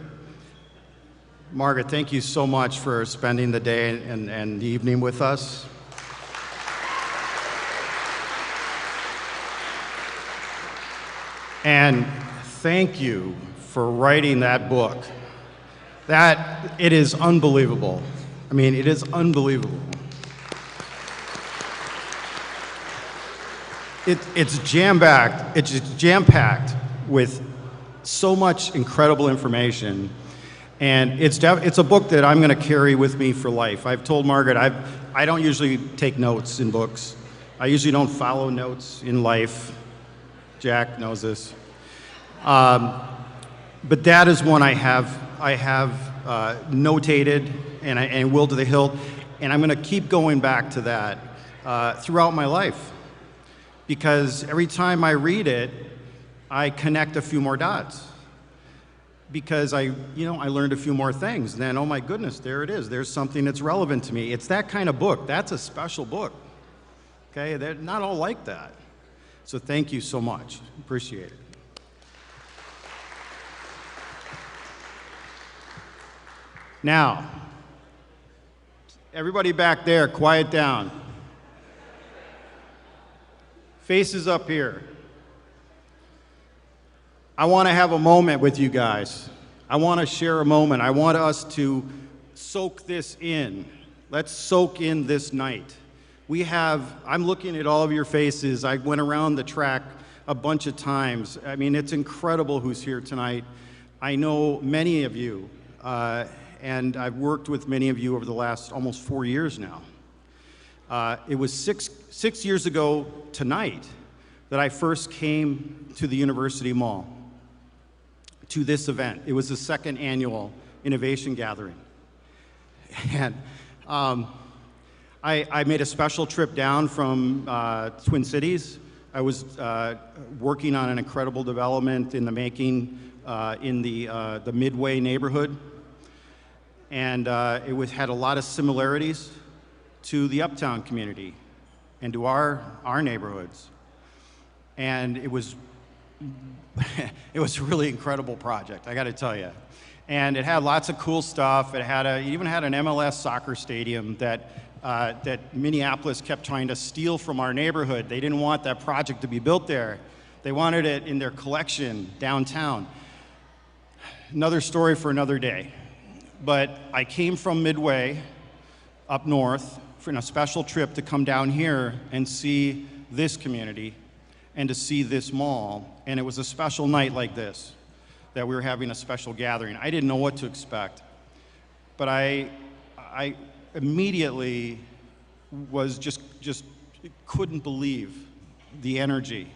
Margaret, thank you so much for spending the day and the evening with us. And thank you for writing that book. It is unbelievable. I mean, it is unbelievable. It's jam-packed. It's just jam-packed with so much incredible information, and it's a book that I'm going to carry with me for life. I've told Margaret I don't usually take notes in books. I usually don't follow notes in life. Jack knows this. But that is one I have notated and will to the hilt, and I'm going to keep going back to that throughout my life. Because every time I read it, I connect a few more dots. Because I learned a few more things. And then, oh my goodness, there it is. There's something that's relevant to me. It's that kind of book. That's a special book. Okay, they're not all like that. So thank you so much. Appreciate it. Now, everybody back there, quiet down. Faces up here. I want to have a moment with you guys. I want to share a moment. I want us to soak this in. Let's soak in this night. I'm looking at all of your faces. I went around the track a bunch of times. I mean, it's incredible who's here tonight. I know many of you, and I've worked with many of you over the last almost 4 years now. It was six years ago tonight that I first came to the University Mall, to this event. It was the second annual Innovation Gathering. And I made a special trip down from Twin Cities. I was working on an incredible development in the making in the Midway neighborhood. And it had a lot of similarities to the Uptown community and to our neighborhoods. And it was it was a really incredible project, I got to tell you. And it had lots of cool stuff. It even had an MLS soccer stadium that Minneapolis kept trying to steal from our neighborhood. They didn't want that project to be built there. They wanted it in their collection downtown. Another story for another day. But I came from Midway up north for a special trip to come down here and see this community and to see this mall. And it was a special night like this that we were having a special gathering. I didn't know what to expect, but I immediately was just couldn't believe the energy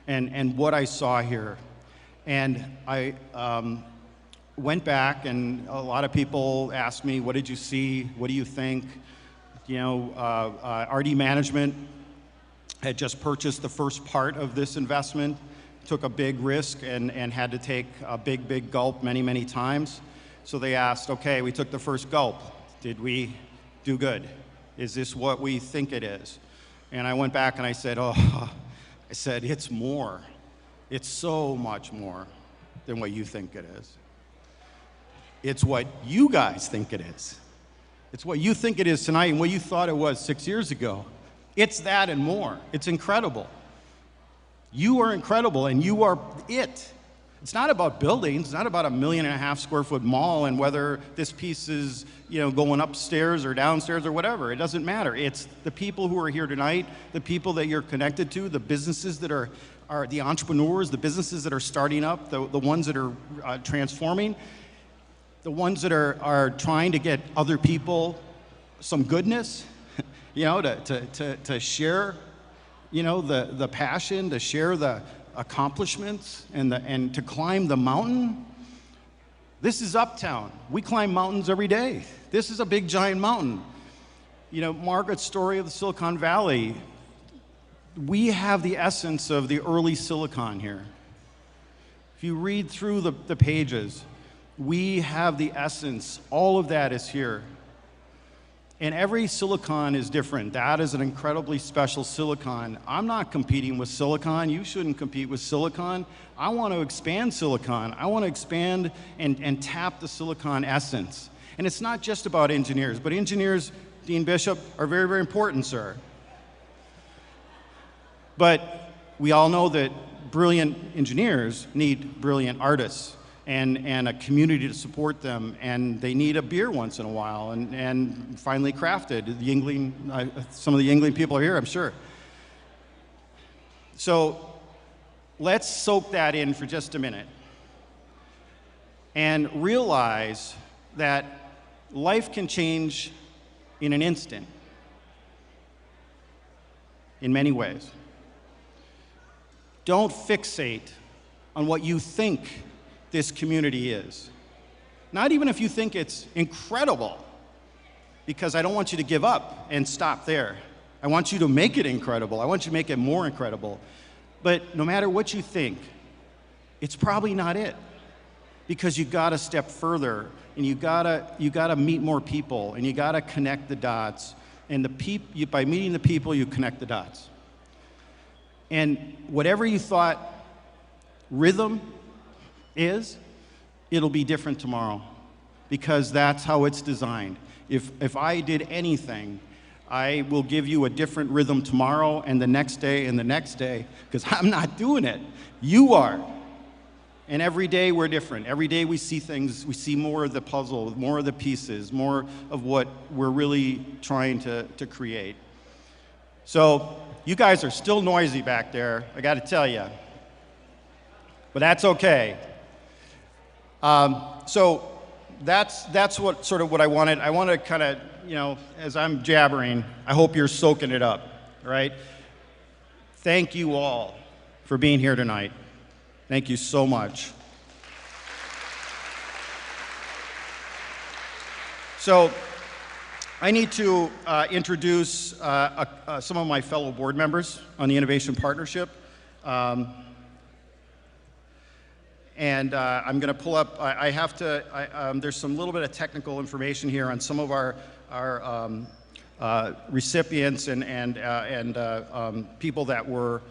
and what I saw here. And I went back, and a lot of people asked me, what did you see? What do you think? You know, RD Management had just purchased the first part of this investment, took a big risk and had to take a big gulp many times. So they asked, okay, we took the first gulp. Did we do good? Is this what we think it is? And I went back and I said, it's more. It's so much more than what you think it is. It's what you guys think it is. It's what you think it is tonight and what you thought it was 6 years ago. It's that and more. It's incredible. You are incredible, and you are it. It's not about buildings. It's not about a 1.5 million square foot mall and whether this piece is, going upstairs or downstairs or whatever. It doesn't matter. It's the people who are here tonight, the people that you're connected to, the businesses that are the entrepreneurs, the businesses that are starting up, the ones that are transforming, the ones that are trying to get other people some goodness, to share, the passion, to share the accomplishments and to climb the mountain. This is Uptown. We climb mountains every day. This is a big giant mountain. Margaret's story of the Silicon Valley, we have the essence of the early Silicon here. If you read through the pages, we have the essence. All of that is here. And every silicon is different. That is an incredibly special silicon. I'm not competing with silicon. You shouldn't compete with silicon. I want to expand silicon. I want to expand and tap the silicon essence. And it's not just about engineers, but engineers, Dean Bishop, are very, very important, sir. But we all know that brilliant engineers need brilliant artists. And a community to support them, and they need a beer once in a while, and finally crafted. The Yingling, some of the Yingling people are here, I'm sure. So let's soak that in for just a minute and realize that life can change in an instant in many ways. Don't fixate on what you think this community is. Not even if you think it's incredible, because I don't want you to give up and stop there. I want you to make it incredible. I want you to make it more incredible. But no matter what you think, it's probably not it. Because you got to step further, and you gotta meet more people, and you got to connect the dots. And by meeting the people, you connect the dots. And whatever you thought rhythm is, it'll be different tomorrow, because that's how it's designed. If I did anything, I will give you a different rhythm tomorrow and the next day and the next day, because I'm not doing it. You are. And every day we're different. Every day we see things, we see more of the puzzle, more of the pieces, more of what we're really trying to create. So you guys are still noisy back there, I got to tell you. But that's okay. So that's what sort of what I wanted. I want to kind of, as I'm jabbering, I hope you're soaking it up, right? Thank you all for being here tonight. Thank you so much. So I need to introduce some of my fellow board members on the Innovation Partnership. And I'm going to pull up, I have to, there's some little bit of technical information here on some of our recipients and people that were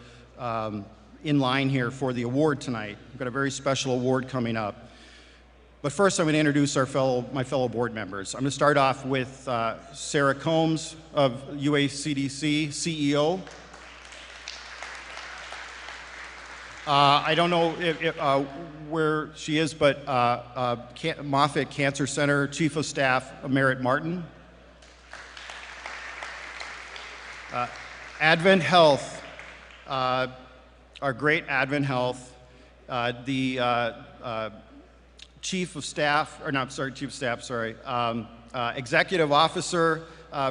in line here for the award tonight. We've got a very special award coming up. But first I'm going to introduce my fellow board members. I'm going to start off with Sarah Combs of UACDC, CEO. I don't know where she is, but Moffitt Cancer Center Chief of Staff Merritt Martin. Advent Health, our great Advent Health, the Chief of Staff, or not, sorry, Chief of Staff, sorry, Executive Officer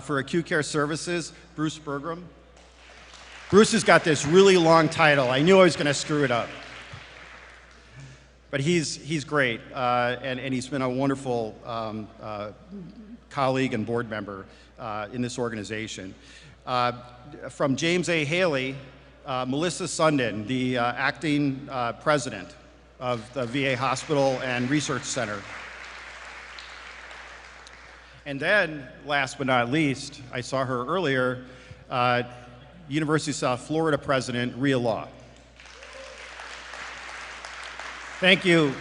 for Acute Care Services, Bruce Bergram. Bruce has got this really long title. I knew I was going to screw it up. But he's great, and he's been a wonderful colleague and board member in this organization. From James A. Haley, Melissa Sundin, the acting president of the VA Hospital and Research Center. And then, last but not least, I saw her earlier, University of South Florida President, Rhea Law. Thank you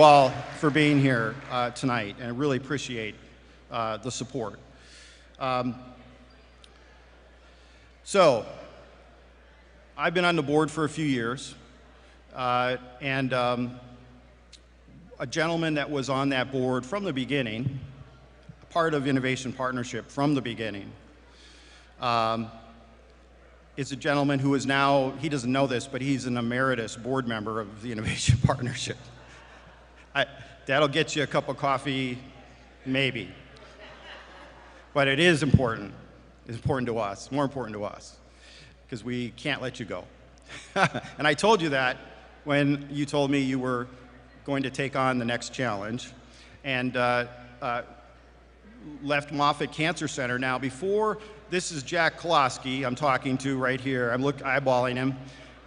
all for being here tonight, and I really appreciate the support. So, I've been on the board for a few years, and a gentleman that was on that board from the beginning, part of Innovation Partnership from the beginning, is a gentleman who is now, he doesn't know this, but he's an emeritus board member of the Innovation Partnership. That'll get you a cup of coffee, maybe. But it is important. It's important to us, more important to us, because we can't let you go. And I told you that when you told me you were going to take on the next challenge, and left Moffitt Cancer Center. Now, before, this is Jack Koloski I'm talking to right here. I'm eyeballing him.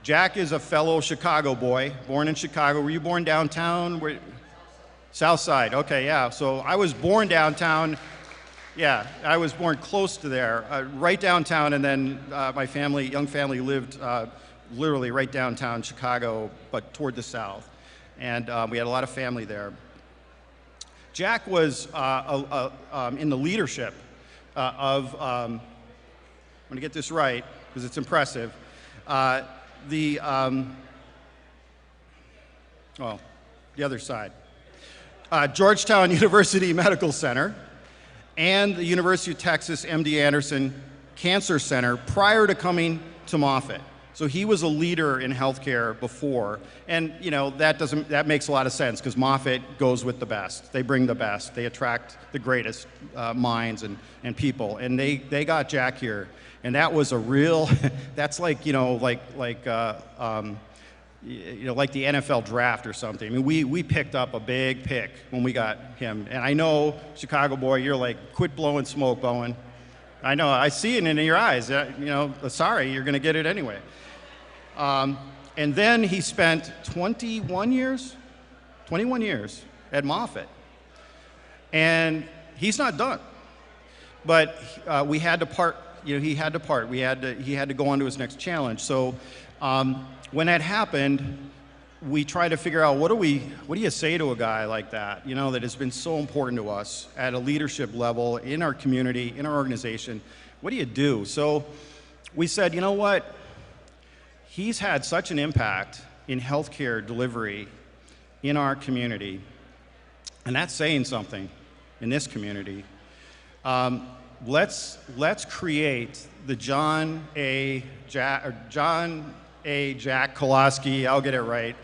Jack is a fellow Chicago boy, born in Chicago. Were you born downtown? South Side, okay, yeah. So I was born downtown. Yeah, I was born close to there, right downtown, and then my young family lived literally right downtown Chicago, but toward the south. And we had a lot of family there. Jack was in the leadership of, I'm going to get this right because it's impressive, the other side, Georgetown University Medical Center and the University of Texas MD Anderson Cancer Center prior to coming to Moffitt. So he was a leader in healthcare before, and that makes a lot of sense because Moffitt goes with the best. They bring the best. They attract the greatest minds and people, and they got Jack here, and that was a real. That's like like the NFL draft or something. I mean, we picked up a big pick when we got him, and I know Chicago boy, you're like, quit blowing smoke, Bowen. I know, I see it in your eyes. You know, sorry, you're going to get it anyway. And then he spent 21 years at Moffitt. And he's not done. But we had to part, you know, he had to part. He had to go on to his next challenge. So when that happened, we tried to figure out what do you say to a guy like that, you know, that has been so important to us at a leadership level in our community, in our organization. What do you do? So we said, you know what? He's had such an impact in healthcare delivery in our community, and that's saying something in this community. Let's create the John A. Jack Koloski, I'll get it right,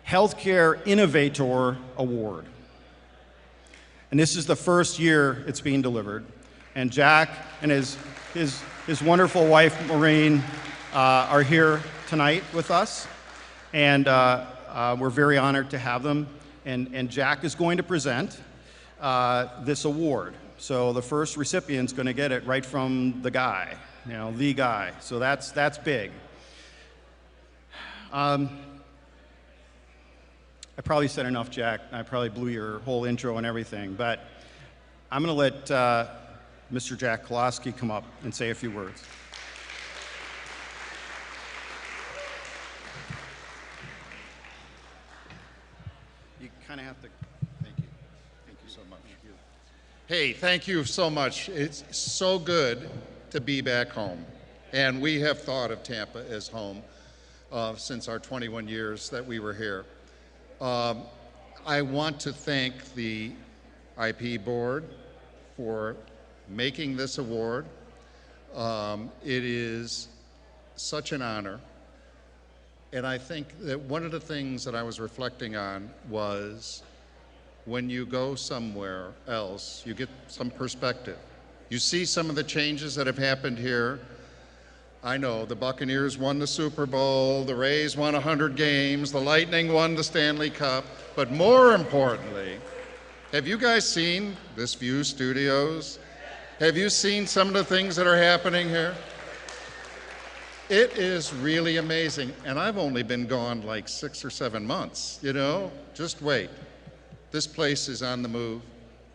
Healthcare Innovator Award. And this is the first year it's being delivered. And Jack and his wonderful wife, Maureen, are here tonight with us. And we're very honored to have them. And Jack is going to present this award. So the first recipient's going to get it right from the guy, you know, the guy. So that's big. I probably said enough, Jack. I probably blew your whole intro and everything, but I'm going to let Mr. Jack Koloski come up and say a few words. You kind of have to. Thank you. Thank you so much. Thank you. Hey, thank you so much. It's so good to be back home. And we have thought of Tampa as home since our 21 years that we were here. I want to thank the IP board for making this award. It is such an honor. And I think that one of the things that I was reflecting on was when you go somewhere else, you get some perspective. You see some of the changes that have happened here. I know the Buccaneers won the Super Bowl, the Rays won 100 games, the Lightning won the Stanley Cup, but more importantly, have you guys seen this View Studios? Have you seen some of the things that are happening here? It is really amazing, and I've only been gone like 6 or 7 months, you know? Just wait. This place is on the move,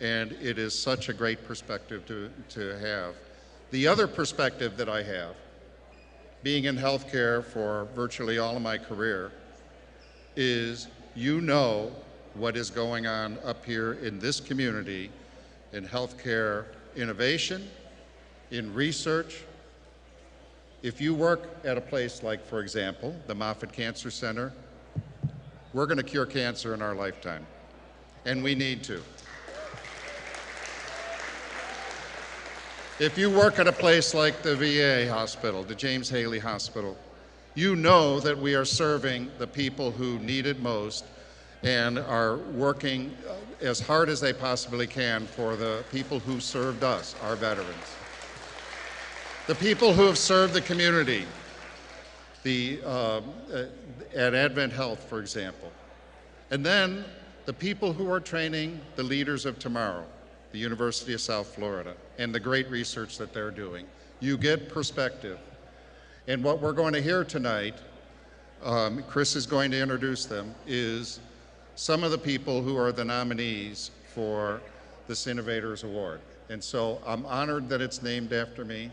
and it is such a great perspective to have. The other perspective that I have, being in healthcare for virtually all of my career, is you know what is going on up here in this community in healthcare innovation, in research. If you work at a place like, for example, the Moffitt Cancer Center, we're going to cure cancer in our lifetime, and we need to. If you work at a place like the VA hospital, the James Haley Hospital, you know that we are serving the people who need it most and are working as hard as they possibly can for the people who served us, our veterans. The people who have served the community, at Advent Health, for example. And then the people who are training the leaders of tomorrow, the University of South Florida, and the great research that they're doing. You get perspective. And what we're going to hear tonight, Chris is going to introduce them, is some of the people who are the nominees for this Innovators Award. And so I'm honored that it's named after me.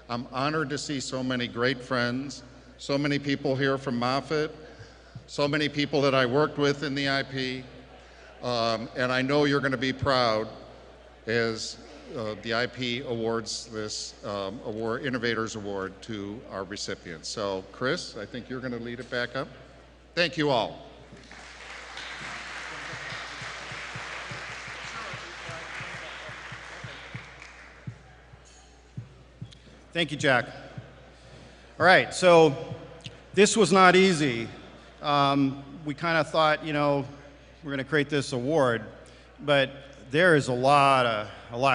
I'm honored to see so many great friends, so many people here from Moffitt, so many people that I worked with in the IP, and I know you're going to be proud as the IP awards this Innovators Award to our recipients. So Chris, I think you're going to lead it back up. Thank you all. Thank you, Jack. All right, so this was not easy. We kind of thought, you know, we're going to create this award, but there is a lot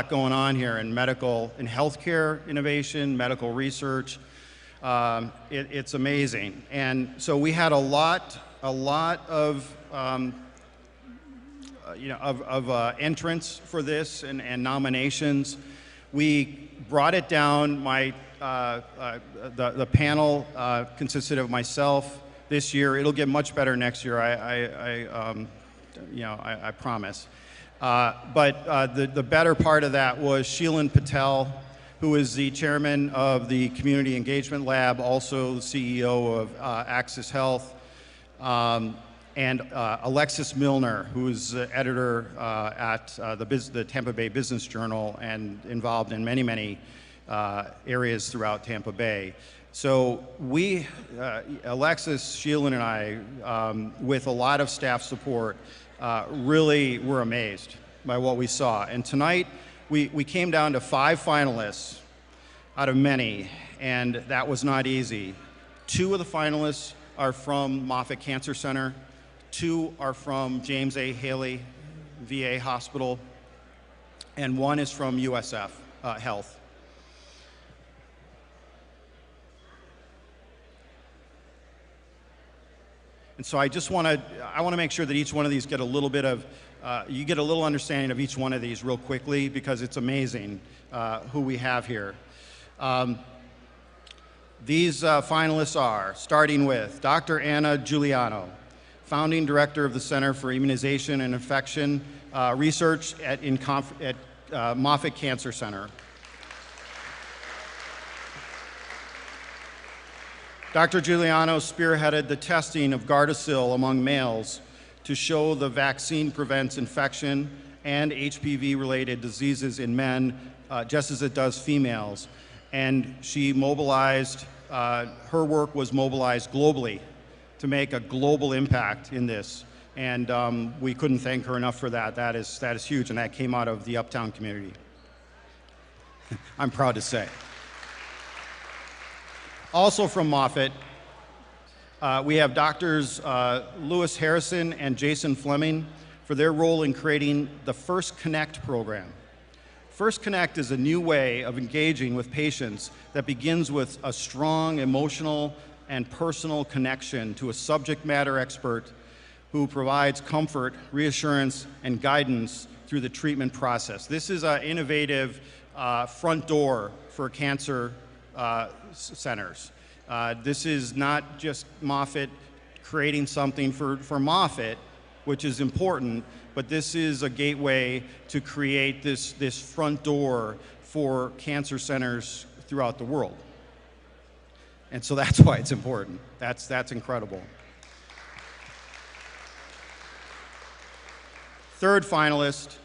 going on here in healthcare innovation, medical research. It's amazing, and so we had a lot of entrants for this and nominations. We brought it down. The panel consisted of myself this year. It'll get much better next year. I promise. But the better part of that was Sheelan Patel, who is the chairman of the Community Engagement Lab, also the CEO of Axis Health, and Alexis Milner, who is editor at the Tampa Bay Business Journal and involved in many, many areas throughout Tampa Bay. So we, Alexis, Sheelan, and I, with a lot of staff support, really were amazed by what we saw. And tonight, we came down to 5 finalists out of many, and that was not easy. 2 of the finalists are from Moffitt Cancer Center. 2 are from James A. Haley VA Hospital, and 1 is from USF Health. And so I want to make sure that each one of these get a little bit of, you get a little understanding of each one of these real quickly, because it's amazing who we have here. These finalists are, starting with Dr. Anna Giuliano, founding director of the Center for Immunization and Infection Research at Moffitt Cancer Center. Dr. Giuliano spearheaded the testing of Gardasil among males to show the vaccine prevents infection and HPV-related diseases in men, just as it does females. And she mobilized, her work was mobilized globally to make a global impact in this. And we couldn't thank her enough for that. That is huge, and that came out of the Uptown community. I'm proud to say. Also from Moffitt, we have Doctors Lewis Harrison and Jason Fleming for their role in creating the First Connect program. First Connect is a new way of engaging with patients that begins with a strong emotional and personal connection to a subject matter expert who provides comfort, reassurance, and guidance through the treatment process. This is an innovative front door for cancer centers. This is not just Moffitt creating something for Moffitt, which is important, but this is a gateway to create this front door for cancer centers throughout the world. And so that's why it's important. That's incredible. Third finalist,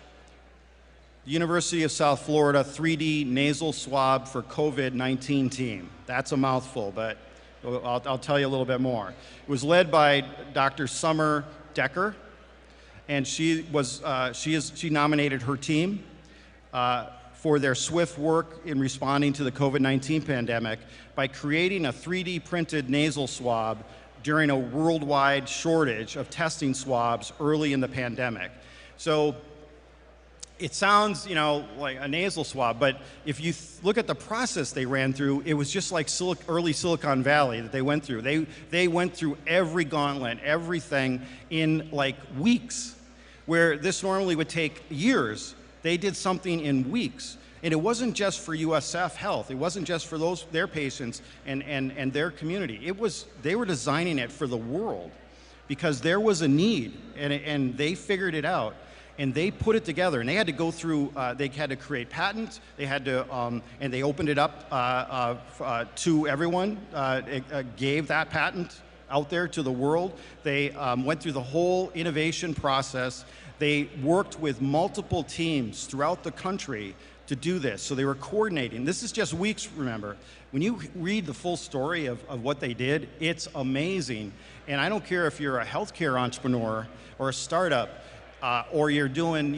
the University of South Florida 3D nasal swab for COVID-19 team. That's a mouthful, but I'll tell you a little bit more. It was led by Dr. Summer Decker, and she nominated her team for their swift work in responding to the COVID-19 pandemic by creating a 3D printed nasal swab during a worldwide shortage of testing swabs early in the pandemic. So it sounds, like a nasal swab, but if you look at the process they ran through, it was just like early Silicon Valley that they went through. They went through every gauntlet, everything in like weeks, where this normally would take years. They did something in weeks. And it wasn't just for USF Health. It wasn't just for their patients and their community. They were designing it for the world because there was a need, and they figured it out. And they put it together, and they had to go through, they had to create patents, they had to, and they opened it up to everyone, gave that patent out there to the world. They went through the whole innovation process. They worked with multiple teams throughout the country to do this. So they were coordinating. This is just weeks, remember. When you read the full story of what they did, it's amazing. And I don't care if you're a healthcare entrepreneur or a startup, or you're doing,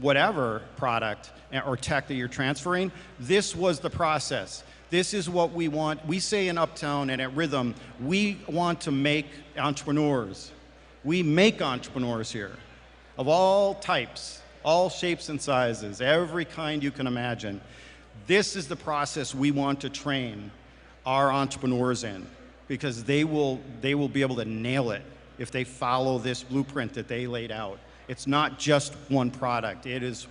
whatever product or tech that you're transferring, this was the process. This is what we want. We say in Uptown and at Rhythm, we want to make entrepreneurs. We make entrepreneurs here of all types, all shapes and sizes, every kind you can imagine. This is the process we want to train our entrepreneurs in, because they will be able to nail it if they follow this blueprint that they laid out. It's not just one product. It is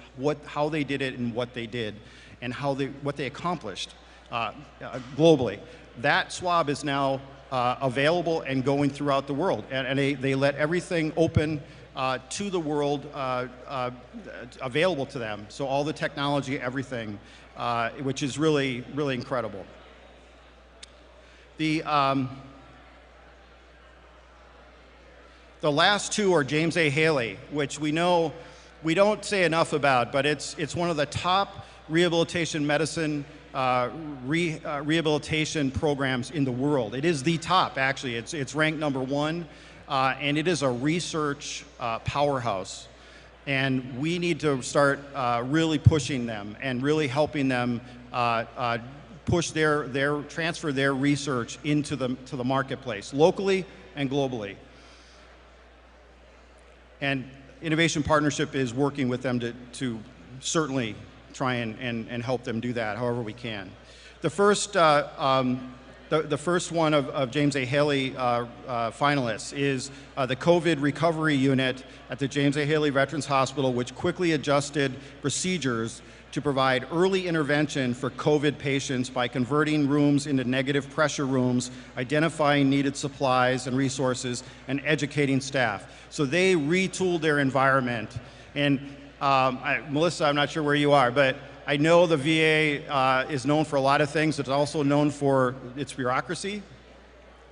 how they did it and what they did and what they accomplished globally. That swab is now available and going throughout the world. And they let everything open to the world, available to them. So all the technology, everything, which is really, really incredible. The last two are James A. Haley, which we know we don't say enough about, but it's one of the top rehabilitation medicine rehabilitation programs in the world. It is the top, actually. It's ranked #1, and it is a research powerhouse. And we need to start really pushing them and really helping them push transfer their research into the marketplace, locally and globally. And Innovation Partnership is working with them to certainly try and help them do that however we can. The first one of James A. Haley finalists is the COVID recovery unit at the James A. Haley Veterans Hospital, which quickly adjusted procedures to provide early intervention for COVID patients by converting rooms into negative pressure rooms, identifying needed supplies and resources, and educating staff. So they retooled their environment. And Melissa, I'm not sure where you are, but I know the VA is known for a lot of things. It's also known for its bureaucracy.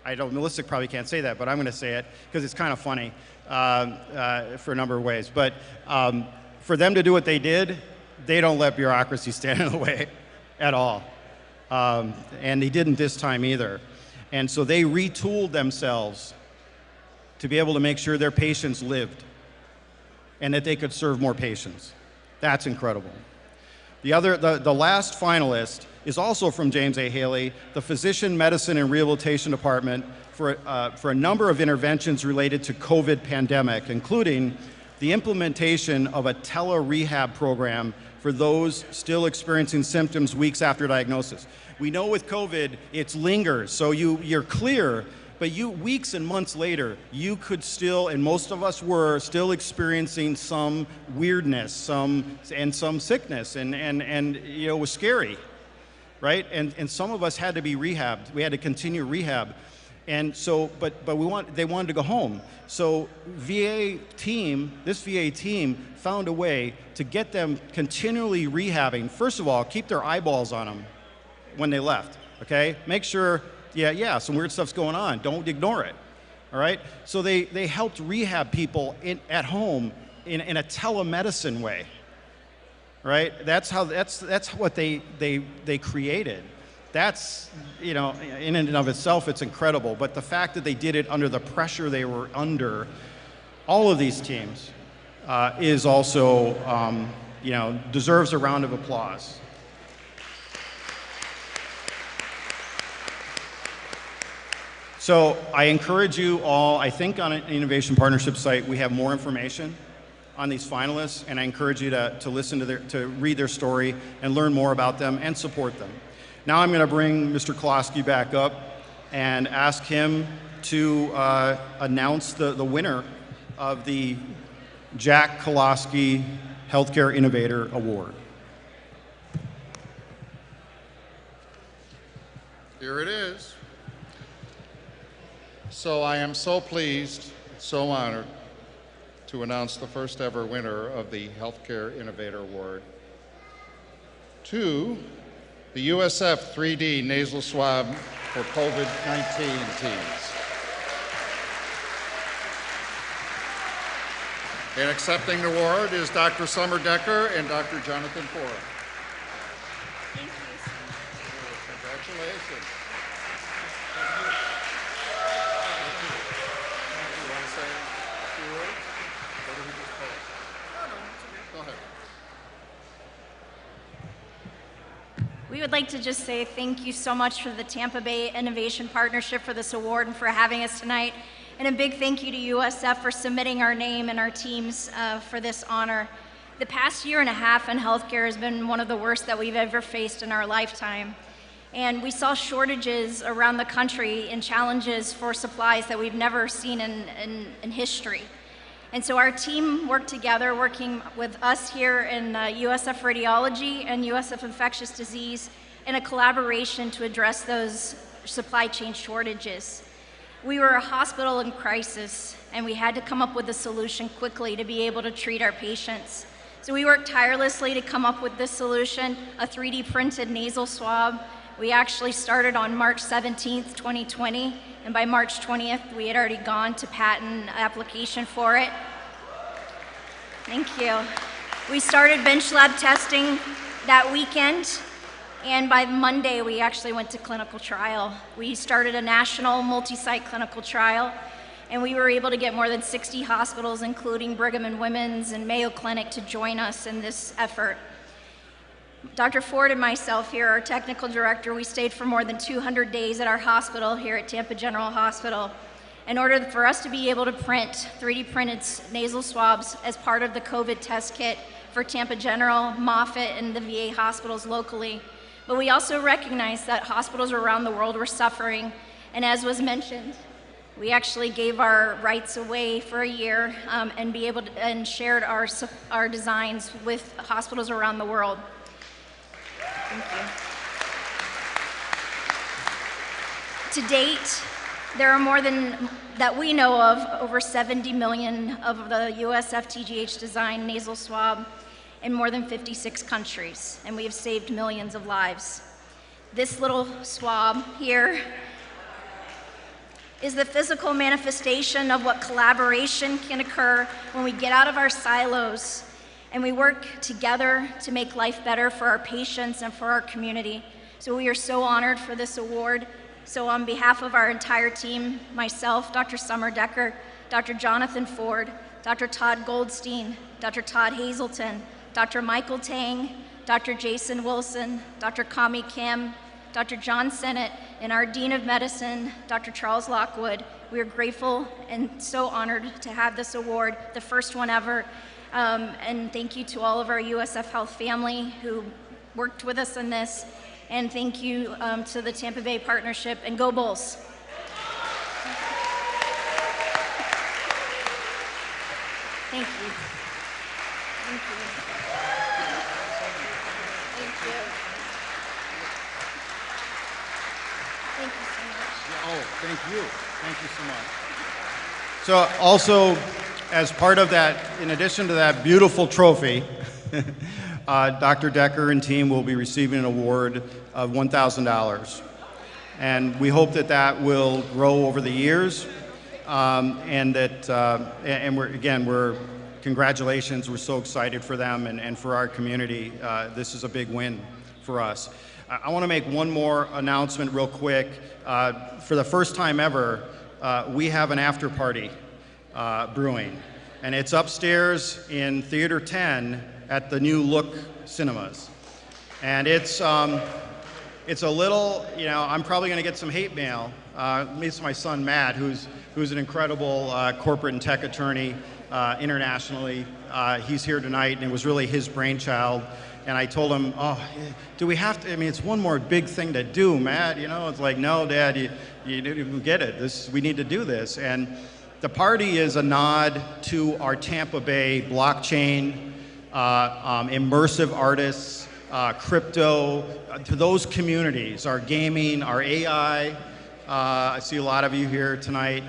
Melissa probably can't say that, but I'm going to say it because it's kind of funny for a number of ways. But for them to do what they did, they don't let bureaucracy stand in the way at all. And they didn't this time either. And so they retooled themselves to be able to make sure their patients lived and that they could serve more patients. That's incredible. The last finalist is also from James A. Haley, the Physician Medicine and Rehabilitation Department for a number of interventions related to COVID pandemic, including the implementation of a tele-rehab program for those still experiencing symptoms weeks after diagnosis. We know with COVID, it lingers, so you're clear, but weeks and months later, you could still, and most of us were, still experiencing some weirdness, some sickness, and it was scary, right? And some of us had to be rehabbed. We had to continue rehab. And so, but they wanted to go home. So this VA team found a way to get them continually rehabbing. First of all, keep their eyeballs on them when they left, okay? Make sure, some weird stuff's going on. Don't ignore it, all right? So they helped rehab people at home in a telemedicine way, right? That's what they created. That's, in and of itself, it's incredible. But the fact that they did it under the pressure they were under, all of these teams, is also, deserves a round of applause. So I encourage you all, I think on an Innovation Partnership site, we have more information on these finalists, and I encourage you to listen to read their story and learn more about them and support them. Now I'm going to bring Mr. Koloski back up and ask him to announce the winner of the Jack Koloski Healthcare Innovator Award. Here it is. So I am so pleased, so honored to announce the first ever winner of the Healthcare Innovator Award to the USF 3D nasal swab for COVID-19 teams. And accepting the award is Dr. Summer Decker and Dr. Jonathan Fora. Thank you. Congratulations. You want to say a few words? Or do we just pause? Go ahead. We would like to just say thank you so much for the Tampa Bay Innovation Partnership for this award and for having us tonight. And a big thank you to USF for submitting our name and our teams for this honor. The past year and a half in healthcare has been one of the worst that we've ever faced in our lifetime. And we saw shortages around the country and challenges for supplies that we've never seen in history. And so our team worked together, working with us here in USF Radiology and USF Infectious Disease in a collaboration to address those supply chain shortages. We were a hospital in crisis, and we had to come up with a solution quickly to be able to treat our patients. So we worked tirelessly to come up with this solution, a 3D printed nasal swab. We actually started on March 17th, 2020, and by March 20th, we had already gone to patent application for it. Thank you. We started bench lab testing that weekend, and by Monday, we actually went to clinical trial. We started a national multi-site clinical trial, and we were able to get more than 60 hospitals, including Brigham and Women's and Mayo Clinic, to join us in this effort. Dr. Ford and myself here, our technical director, we stayed for more than 200 days at our hospital here at Tampa General Hospital in order for us to be able to print 3D printed nasal swabs as part of the COVID test kit for Tampa General, Moffitt, and the VA hospitals locally. But we also recognized that hospitals around the world were suffering, and as was mentioned, we actually gave our rights away for a year and shared our designs with hospitals around the world. Thank you. To date, there are more than, that we know of, over 70 million of the USF TGH designed nasal swab in more than 56 countries, and we have saved millions of lives. This little swab here is the physical manifestation of what collaboration can occur when we get out of our silos and we work together to make life better for our patients and for our community. So we are so honored for this award. So on behalf of our entire team, myself, Dr. Summer Decker, Dr. Jonathan Ford, Dr. Todd Goldstein, Dr. Todd Hazelton, Dr. Michael Tang, Dr. Jason Wilson, Dr. Kami Kim, Dr. John Sennett, and our Dean of Medicine, Dr. Charles Lockwood, we are grateful and so honored to have this award, the first one ever. And thank you to all of our USF Health family who worked with us on this. And thank you to the Tampa Bay Partnership, and go Bulls. Thank you. Thank you. Thank you. Thank you so much. Oh, thank you. Thank you so much. So also, as part of that, in addition to that beautiful trophy, Dr. Decker and team will be receiving an award of $1,000. And we hope that that will grow over the years, and we're congratulations. We're so excited for them and for our community. This is a big win for us. I want to make one more announcement real quick. For the first time ever, we have an after party brewing, and it's upstairs in Theater 10 at the new Look Cinemas. And it's a little, I'm probably going to get some hate mail. It's my son Matt, who's an incredible corporate and tech attorney internationally. He's here tonight, and it was really his brainchild. And I told him, do we have to? I mean, it's one more big thing to do, Matt. It's like, no, Dad, you didn't get it. We need to do this. And the party is a nod to our Tampa Bay blockchain, immersive artists, crypto, to those communities, our gaming, our AI. I see a lot of you here tonight.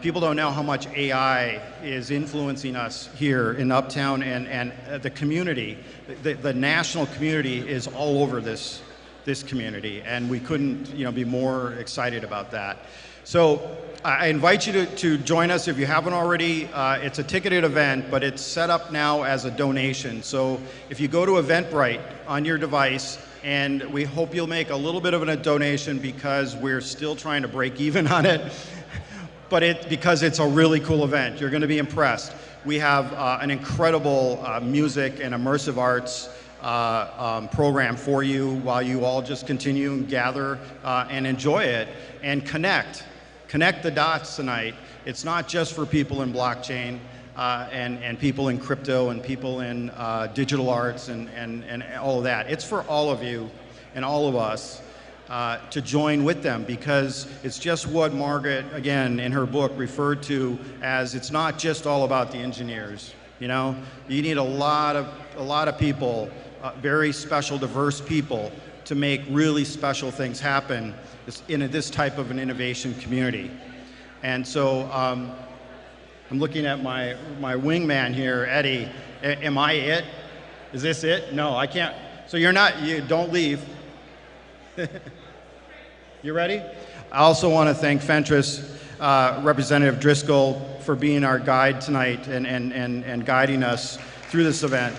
People don't know how much AI is influencing us here in Uptown, and the community, the national community is all over this community, and we couldn't be more excited about that. So I invite you to join us if you haven't already. It's a ticketed event, but it's set up now as a donation. So if you go to Eventbrite on your device, and we hope you'll make a little bit of a donation because we're still trying to break even on it, but because it's a really cool event. You're going to be impressed. We have an incredible music and immersive arts program for you while you all just continue and gather and enjoy it and connect the dots tonight. It's not just for people in blockchain and people in crypto and people in digital arts and all of that. It's for all of you and all of us. to join with them, because it's just what Margaret, again, in her book referred to as, it's not just all about the engineers. You know, you need a lot of people, very special, diverse people, to make really special things happen in this type of an innovation community. And so I'm looking at my wingman here, Eddie. Am I it? Is this it? No, I can't. So you're not, you don't leave. You ready? I also want to thank Fentress, Representative Driscoll, for being our guide tonight and guiding us through this event.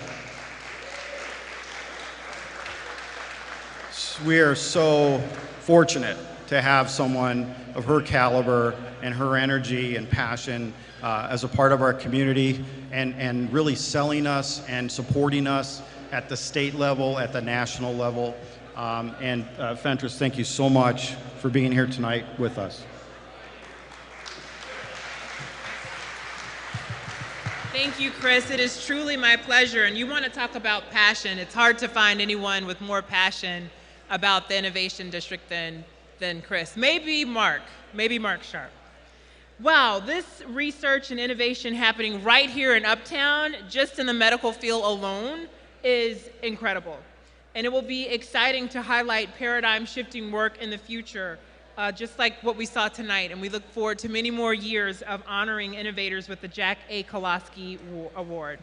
We are so fortunate to have someone of her caliber and her energy and passion as a part of our community, and really selling us and supporting us at the state level, at the national level. Fentress, thank you so much for being here tonight with us. Thank you, Chris. It is truly my pleasure. And you want to talk about passion. It's hard to find anyone with more passion about the Innovation District than Chris. Maybe Mark Sharp. Wow, this research and innovation happening right here in Uptown, just in the medical field alone, is incredible. And it will be exciting to highlight paradigm-shifting work in the future, just like what we saw tonight. And we look forward to many more years of honoring innovators with the Jack A. Koloski Award.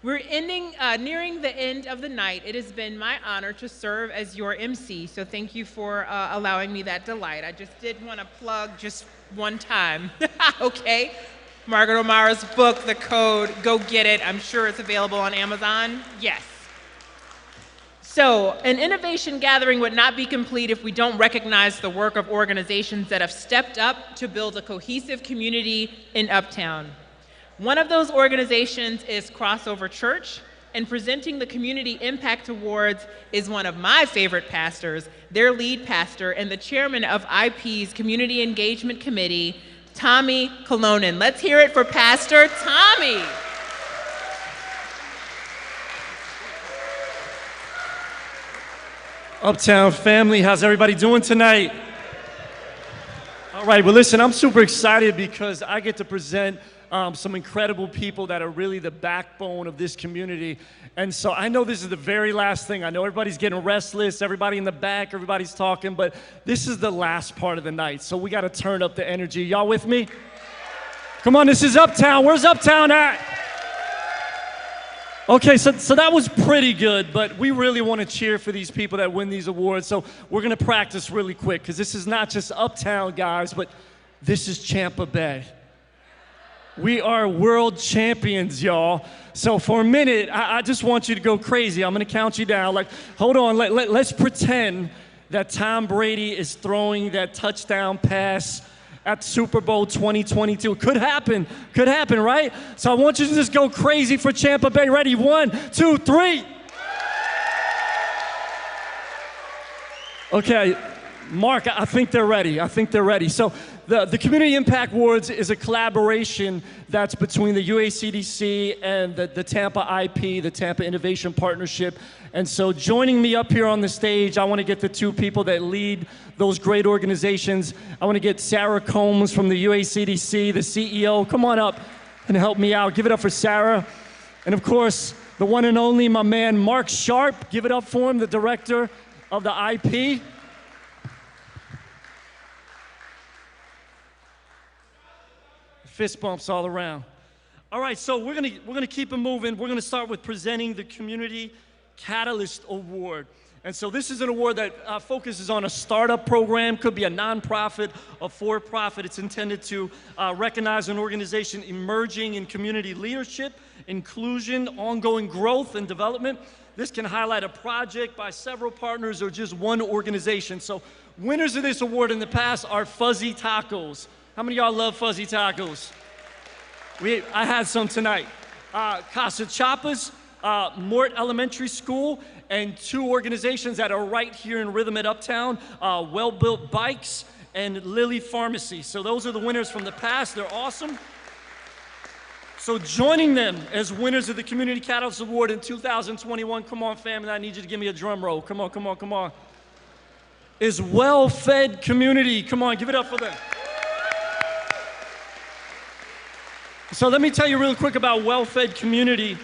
We're nearing the end of the night. It has been my honor to serve as your MC, so thank you for allowing me that delight. I just did want to plug just one time, okay? Margaret O'Mara's book, The Code, go get it. I'm sure it's available on Amazon. Yes. So, an innovation gathering would not be complete if we don't recognize the work of organizations that have stepped up to build a cohesive community in Uptown. One of those organizations is Crossover Church, and presenting the Community Impact Awards is one of my favorite pastors, their lead pastor and the chairman of IP's Community Engagement Committee, Tommy Kolonen. Let's hear it for Pastor Tommy. Uptown family, how's everybody doing tonight? All right, well listen, I'm super excited because I get to present some incredible people that are really the backbone of this community. And so I know this is the very last thing. I know everybody's getting restless, everybody in the back, everybody's talking, but this is the last part of the night. So we gotta turn up the energy. Y'all with me? Come on, this is Uptown. Where's Uptown at? Okay, so that was pretty good, but we really want to cheer for these people that win these awards. So we're going to practice really quick, because this is not just Uptown, guys, but this is Tampa Bay. We are world champions, y'all. So for a minute, I just want you to go crazy. I'm going to count you down. Like, hold on, let's pretend that Tom Brady is throwing that touchdown pass at Super Bowl 2022. Could happen, right? So I want you to just go crazy for Tampa Bay. Ready? 1, 2, 3. Okay, Mark, I think they're ready. So the Community Impact Awards is a collaboration that's between the UACDC and the Tampa IP, the Tampa Innovation Partnership. And so joining me up here on the stage, I want to get the two people that lead those great organizations. I want to get Sarah Combs from the UACDC, the CEO. Come on up and help me out. Give it up for Sarah. And of course, the one and only, my man, Mark Sharp. Give it up for him, the director of the IP. Fist bumps all around. All right, so we're gonna keep it moving. We're gonna start with presenting the Community Catalyst Award. And so this is an award that focuses on a startup program, could be a nonprofit, a for-profit. It's intended to recognize an organization emerging in community leadership, inclusion, ongoing growth and development. This can highlight a project by several partners or just one organization. So winners of this award in the past are Fuzzy Tacos. How many of y'all love Fuzzy Tacos? I had some tonight. Casa Chapas, Mort Elementary School, and two organizations that are right here in Rhythm at Uptown, Well Built Bikes and Lilly Pharmacy. So those are the winners from the past. They're awesome. So joining them as winners of the Community Catalyst Award in 2021, come on family, I need you to give me a drum roll. Come on. is Well-Fed Community. Come on, give it up for them. So let me tell you real quick about Well-Fed Community.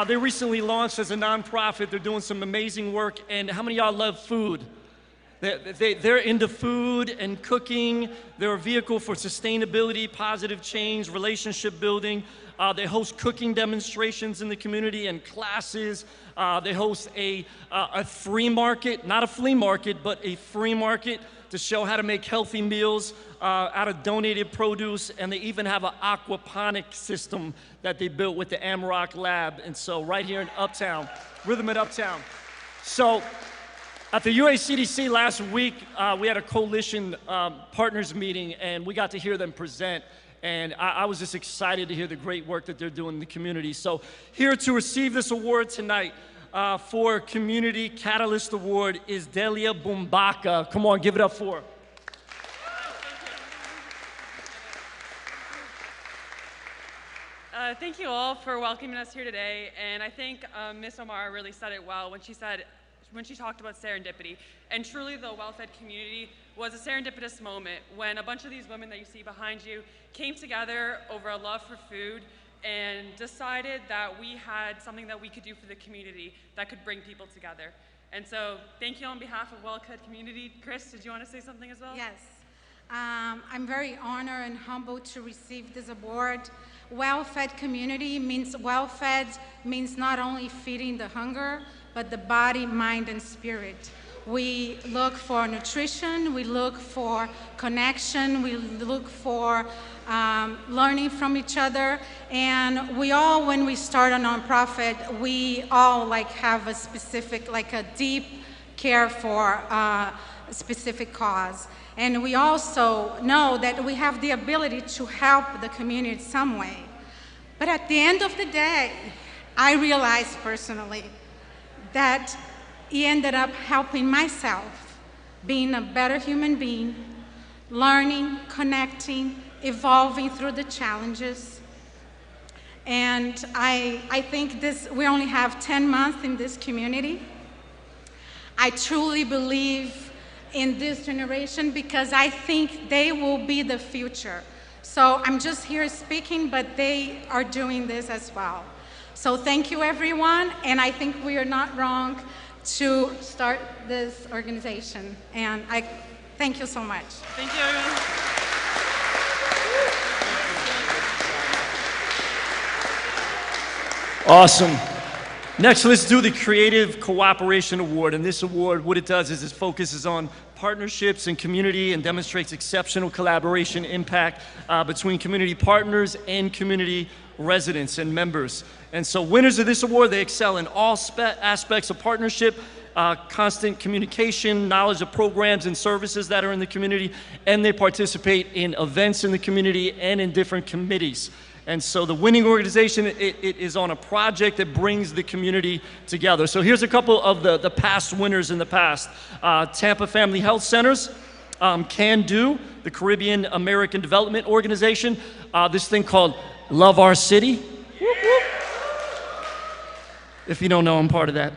They recently launched as a nonprofit. They're doing some amazing work. And how many of y'all love food? They're into food and cooking. They're a vehicle for sustainability, positive change, relationship building. They host cooking demonstrations in the community and classes. They host a free market, not a flea market, but a free market to show how to make healthy meals out of donated produce. And they even have an aquaponic system that they built with the Amrock Lab. And so right here in Uptown, Rhythm at Uptown. So at the UACDC last week, we had a coalition partners meeting, and we got to hear them present. And I was just excited to hear the great work that they're doing in the community. So here to receive this award tonight for Community Catalyst Award is Delia Bumbaka. Come on, give it up for her. Thank you all for welcoming us here today. And I think Ms. Omar really said it well when she talked about serendipity. And truly, the Well-Fed Community was a serendipitous moment when a bunch of these women that you see behind you came together over a love for food and decided that we had something that we could do for the community that could bring people together. And so thank you on behalf of Well-Fed Community. Chris, did you want to say something as well? Yes. I'm very honored and humbled to receive this award. Well-Fed Community means well-fed means not only feeding the hunger, but the body, mind, and spirit. We look for nutrition, we look for connection, we look for learning from each other, and we all, when we start a nonprofit, we all have a specific, a deep care for a specific cause. And we also know that we have the ability to help the community in some way. But at the end of the day, I realized personally that it ended up helping myself, being a better human being, learning, connecting, evolving through the challenges. And I think we only have 10 months in this community. I truly believe in this generation because I think they will be the future. So I'm just here speaking, but they are doing this as well. So thank you, everyone, and I think we are not wrong to start this organization. And I thank you so much. Thank you, everyone. Awesome. Next, let's do the Creative Cooperation Award. And this award, what it does is it focuses on partnerships and community and demonstrates exceptional collaboration impact between community partners and community residents and members. And so winners of this award, they excel in all aspects of partnership, constant communication, knowledge of programs and services that are in the community, and they participate in events in the community and in different committees. And so the winning organization, it is on a project that brings the community together. So here's a couple of the past winners in the past. Tampa Family Health Centers, Can Do, the Caribbean American Development Organization, this thing called Love Our City. Whoop, whoop. If you don't know, I'm part of that.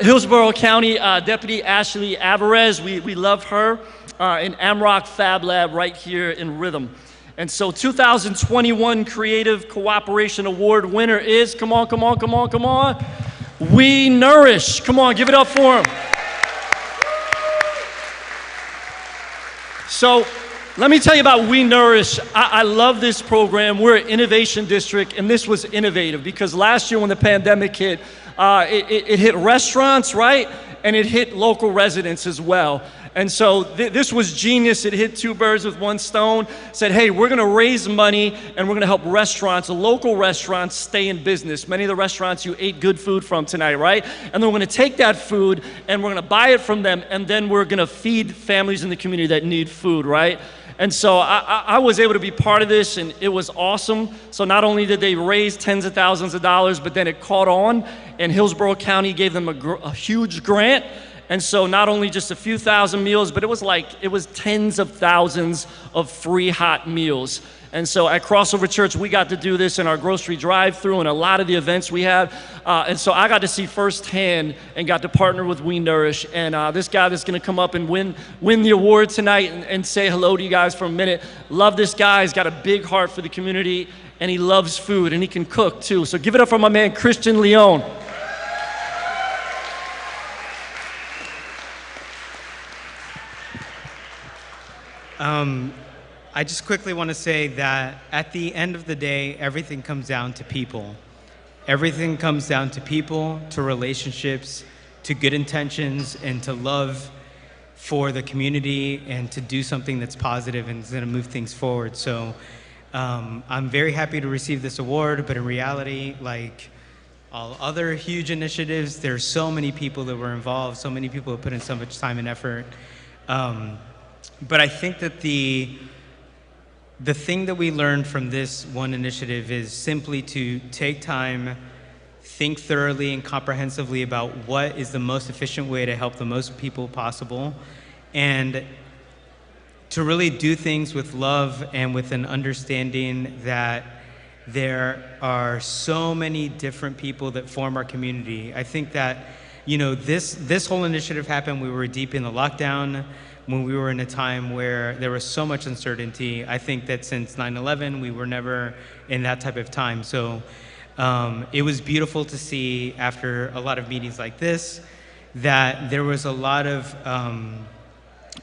Hillsborough County Deputy Ashley Alvarez, we love her, in Amrock Fab Lab right here in Rhythm. And so 2021 Creative Cooperation Award winner is, come on, We Nourish. Come on, give it up for them. So let me tell you about We Nourish. I love this program. We're an innovation district, and this was innovative because last year when the pandemic hit, it hit restaurants, right? And it hit local residents as well. And so this was genius. It hit two birds with one stone. Said, hey, we're going to raise money and we're going to help restaurants, local restaurants, stay in business. Many of the restaurants you ate good food from tonight, right? And then we're going to take that food and we're going to buy it from them, and then we're going to feed families in the community that need food, right? And so I was able to be part of this, and it was awesome. So not only did they raise tens of thousands of dollars, but then it caught on, and Hillsborough County gave them a huge grant. And so not only just a few thousand meals, but it was tens of thousands of free hot meals. And so at Crossover Church, we got to do this in our grocery drive-thru and a lot of the events we had. And so I got to see firsthand and got to partner with We Nourish. And this guy that's going to come up and win the award tonight and say hello to you guys for a minute. Love this guy. He's got a big heart for the community, and he loves food, and he can cook too. So give it up for my man, Christian Leone. I just quickly want to say that at the end of the day, everything comes down to people. Everything comes down to people, to relationships, to good intentions, and to love for the community, and to do something that's positive and is going to move things forward. So I'm very happy to receive this award, but in reality, like all other huge initiatives, there's so many people that were involved, so many people who put in so much time and effort. But I think that the thing that we learned from this one initiative is simply to take time, think thoroughly and comprehensively about what is the most efficient way to help the most people possible, and to really do things with love and with an understanding that there are so many different people that form our community. I think that, you know, this whole initiative happened, we were deep in the lockdown, when we were in a time where there was so much uncertainty. I think that since 9/11, we were never in that type of time. So it was beautiful to see, after a lot of meetings like this, that there was a lot of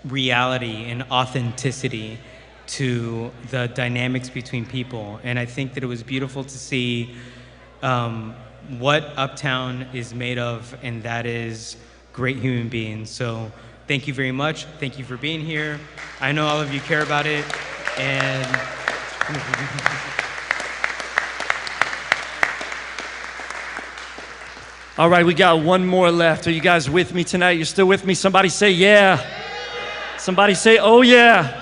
reality and authenticity to the dynamics between people. And I think that it was beautiful to see what Uptown is made of, and that is great human beings. So thank you very much. Thank you for being here. I know all of you care about it. And all right, we got one more left. Are you guys with me tonight? You're still with me? Somebody say yeah. Somebody say, oh yeah.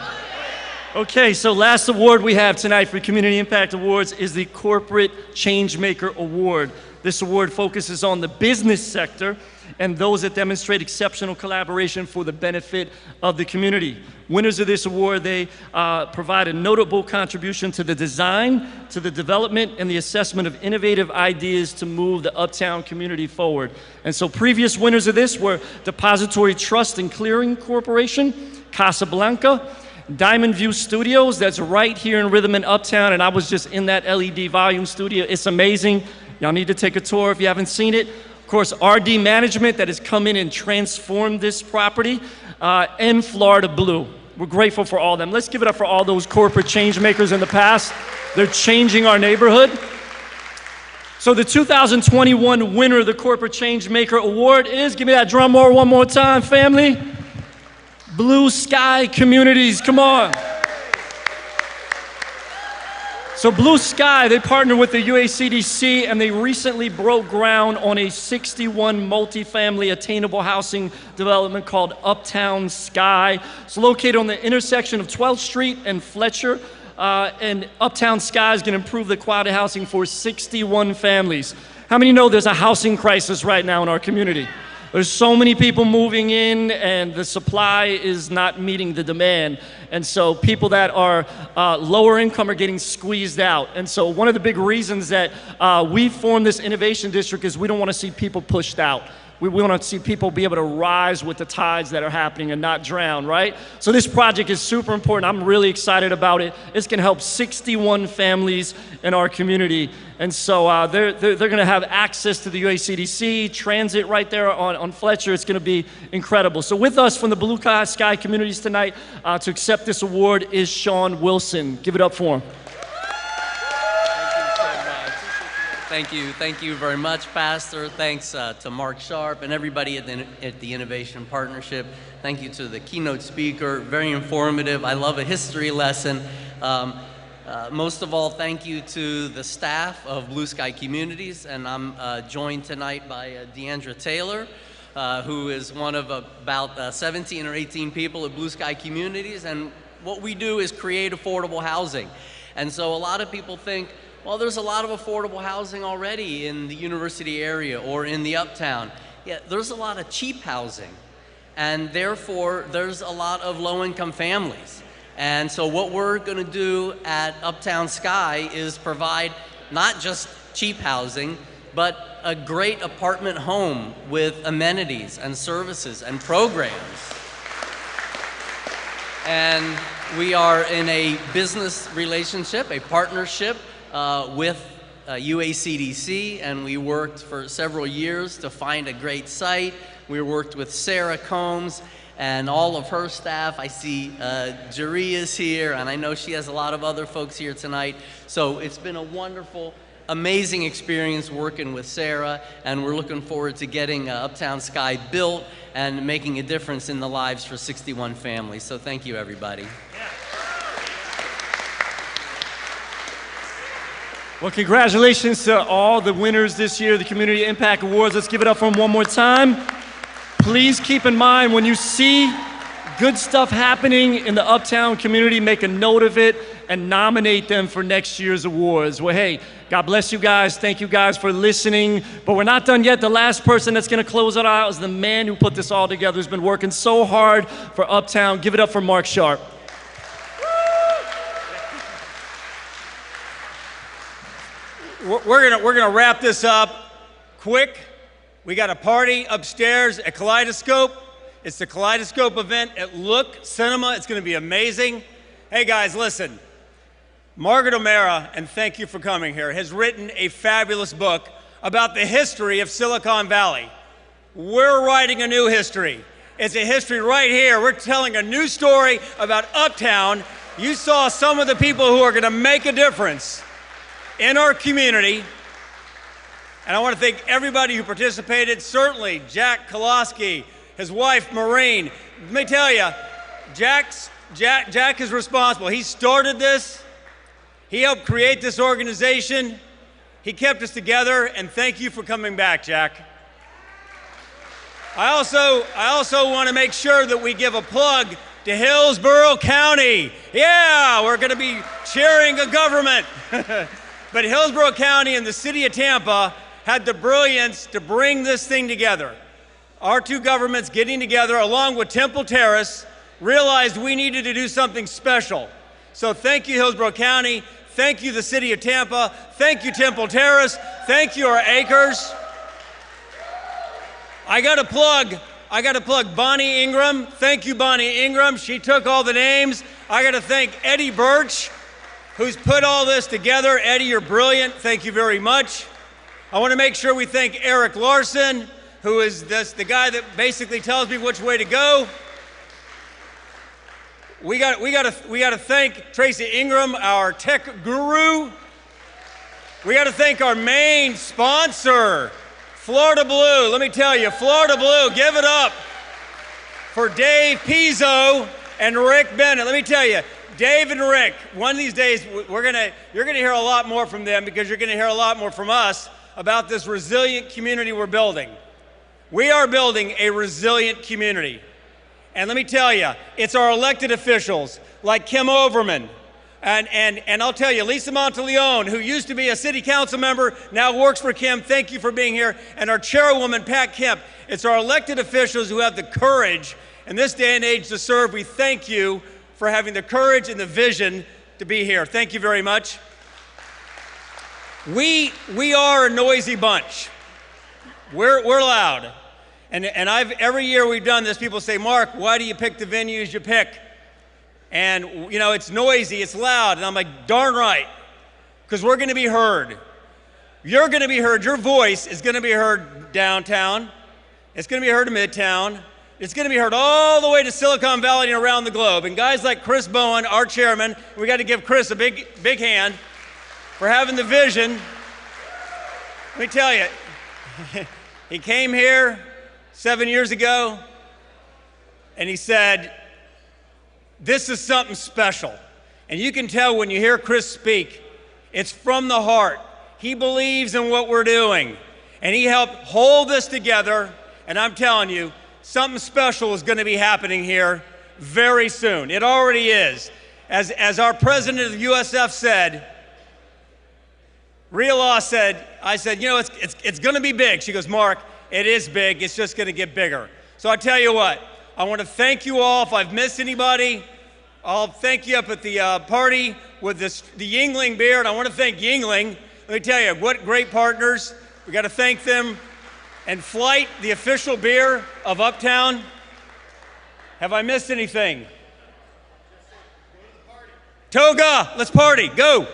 Okay, so last award we have tonight for Community Impact Awards is the Corporate Changemaker Award. This award focuses on the business sector and those that demonstrate exceptional collaboration for the benefit of the community. Winners of this award, they provide a notable contribution to the design, to the development, and the assessment of innovative ideas to move the Uptown community forward. And so previous winners of this were Depository Trust and Clearing Corporation, Casablanca, Diamond View Studios, that's right here in Rhythm and Uptown, and I was just in that LED volume studio. It's amazing. Y'all need to take a tour if you haven't seen it. Of course, RD Management that has come in and transformed this property, and Florida Blue. We're grateful for all of them. Let's give it up for all those corporate change makers in the past. They're changing our neighborhood. So the 2021 winner of the Corporate Change Maker Award is, give me that drum roll one more time, family. Blue Sky Communities, come on. So Blue Sky, they partnered with the UACDC, and they recently broke ground on a 61 multifamily attainable housing development called Uptown Sky. It's located on the intersection of 12th Street and Fletcher, and Uptown Sky is going to improve the quality of housing for 61 families. How many know there's a housing crisis right now in our community? There's so many people moving in, and the supply is not meeting the demand. And so people that are lower income are getting squeezed out. And so one of the big reasons that we formed this innovation district is we don't want to see people pushed out. We want to see people be able to rise with the tides that are happening and not drown, right? So this project is super important. I'm really excited about it. It's going to help 61 families in our community. And so they're going to have access to the UACDC, transit right there on Fletcher. It's going to be incredible. So with us from the Blue Sky Communities tonight to accept this award is Shawn Wilson. Give it up for him. Thank you very much, Pastor. Thanks to Mark Sharp and everybody at the Innovation Partnership. Thank you to the keynote speaker, very informative. I love a history lesson. Most of all, thank you to the staff of Blue Sky Communities, and I'm joined tonight by Deandra Taylor, who is one of about 17 or 18 people at Blue Sky Communities, and what we do is create affordable housing. And so a lot of people think, well, there's a lot of affordable housing already in the university area or in the Uptown. Yeah, there's a lot of cheap housing. and therefore there's a lot of low-income families. And so what we're going to do at Uptown Sky is provide not just cheap housing, but a great apartment home with amenities and services and programs. And we are in a business relationship, a partnership with UACDC, and we worked for several years to find a great site. We worked with Sarah Combs and all of her staff. I see Jerry is here, and I know she has a lot of other folks here tonight. So it's been a wonderful, amazing experience working with Sarah, and we're looking forward to getting Uptown Sky built and making a difference in the lives for 61 families. So thank you, everybody. Well, congratulations to all the winners this year, the Community Impact Awards. Let's give it up for them one more time. Please keep in mind, when you see good stuff happening in the Uptown community, make a note of it and nominate them for next year's awards. Well, hey, God bless you guys. Thank you guys for listening. But we're not done yet. The last person that's going to close it out is the man who put this all together, who's been working so hard for Uptown. Give it up for Mark Sharp. We're gonna wrap this up quick. We got a party upstairs at Kaleidoscope. It's the Kaleidoscope event at Look Cinema. It's gonna be amazing. Hey guys, listen. Margaret O'Mara, and thank you for coming here, has written a fabulous book about the history of Silicon Valley. We're writing a new history. It's a history right here. We're telling a new story about Uptown. You saw some of the people who are gonna make a difference in our community, and I want to thank everybody who participated, certainly Jack Koloski, his wife Maureen. Let me tell you, Jack is responsible. He started this, he helped create this organization, he kept us together, and thank you for coming back, Jack. I also want to make sure that we give a plug to Hillsborough County. Yeah, we're going to be cheering a government. But Hillsborough County and the city of Tampa had the brilliance to bring this thing together. Our two governments getting together, along with Temple Terrace, realized we needed to do something special. So thank you, Hillsborough County. Thank you, the city of Tampa. Thank you, Temple Terrace. Thank you, our acres. I got to plug Bonnie Ingram. Thank you, Bonnie Ingram. She took all the names. I got to thank Eddie Birch, who's put all this together. Eddie, you're brilliant. Thank you very much. I want to make sure we thank Eric Larson, who is the guy that basically tells me which way to go. We got to thank Tracy Ingram, our tech guru. We got to thank our main sponsor, Florida Blue. Let me tell you, Florida Blue, give it up for Dave Pizzo and Rick Bennett. Let me tell you, Dave and Rick, one of these days, you're gonna hear a lot more from them, because you're gonna hear a lot more from us about this resilient community we're building. We are building a resilient community. And let me tell you, it's our elected officials like Kim Overman, and I'll tell you, Lisa Monteleone, who used to be a city council member, now works for Kim. Thank you for being here. And our chairwoman, Pat Kemp. It's our elected officials who have the courage in this day and age to serve. We thank you for having the courage and the vision to be here. Thank you very much. We are a noisy bunch. We're loud. And every year we've done this, people say, Mark, why do you pick the venues you pick? And, you know, it's noisy, it's loud. And I'm like, darn right, because we're going to be heard. You're going to be heard. Your voice is going to be heard downtown. It's going to be heard in Midtown. It's going to be heard all the way to Silicon Valley and around the globe. And guys like Chris Bowen, our chairman, we got to give Chris a big hand for having the vision. Let me tell you, he came here 7 years ago, and he said, this is something special. And you can tell when you hear Chris speak, it's from the heart. He believes in what we're doing, and he helped hold this together, and I'm telling you, something special is going to be happening here very soon. It already is. As our president of the USF said, Rhea Law said, I said, you know, it's going to be big. She goes, Mark, it is big. It's just going to get bigger. So I tell you what, I want to thank you all. If I've missed anybody, I'll thank you up at the party with the Yuengling beer, and I want to thank Yuengling. Let me tell you, what great partners. We got to thank them. And Flight, the official beer of Uptown. Have I missed anything? Toga, let's party, go.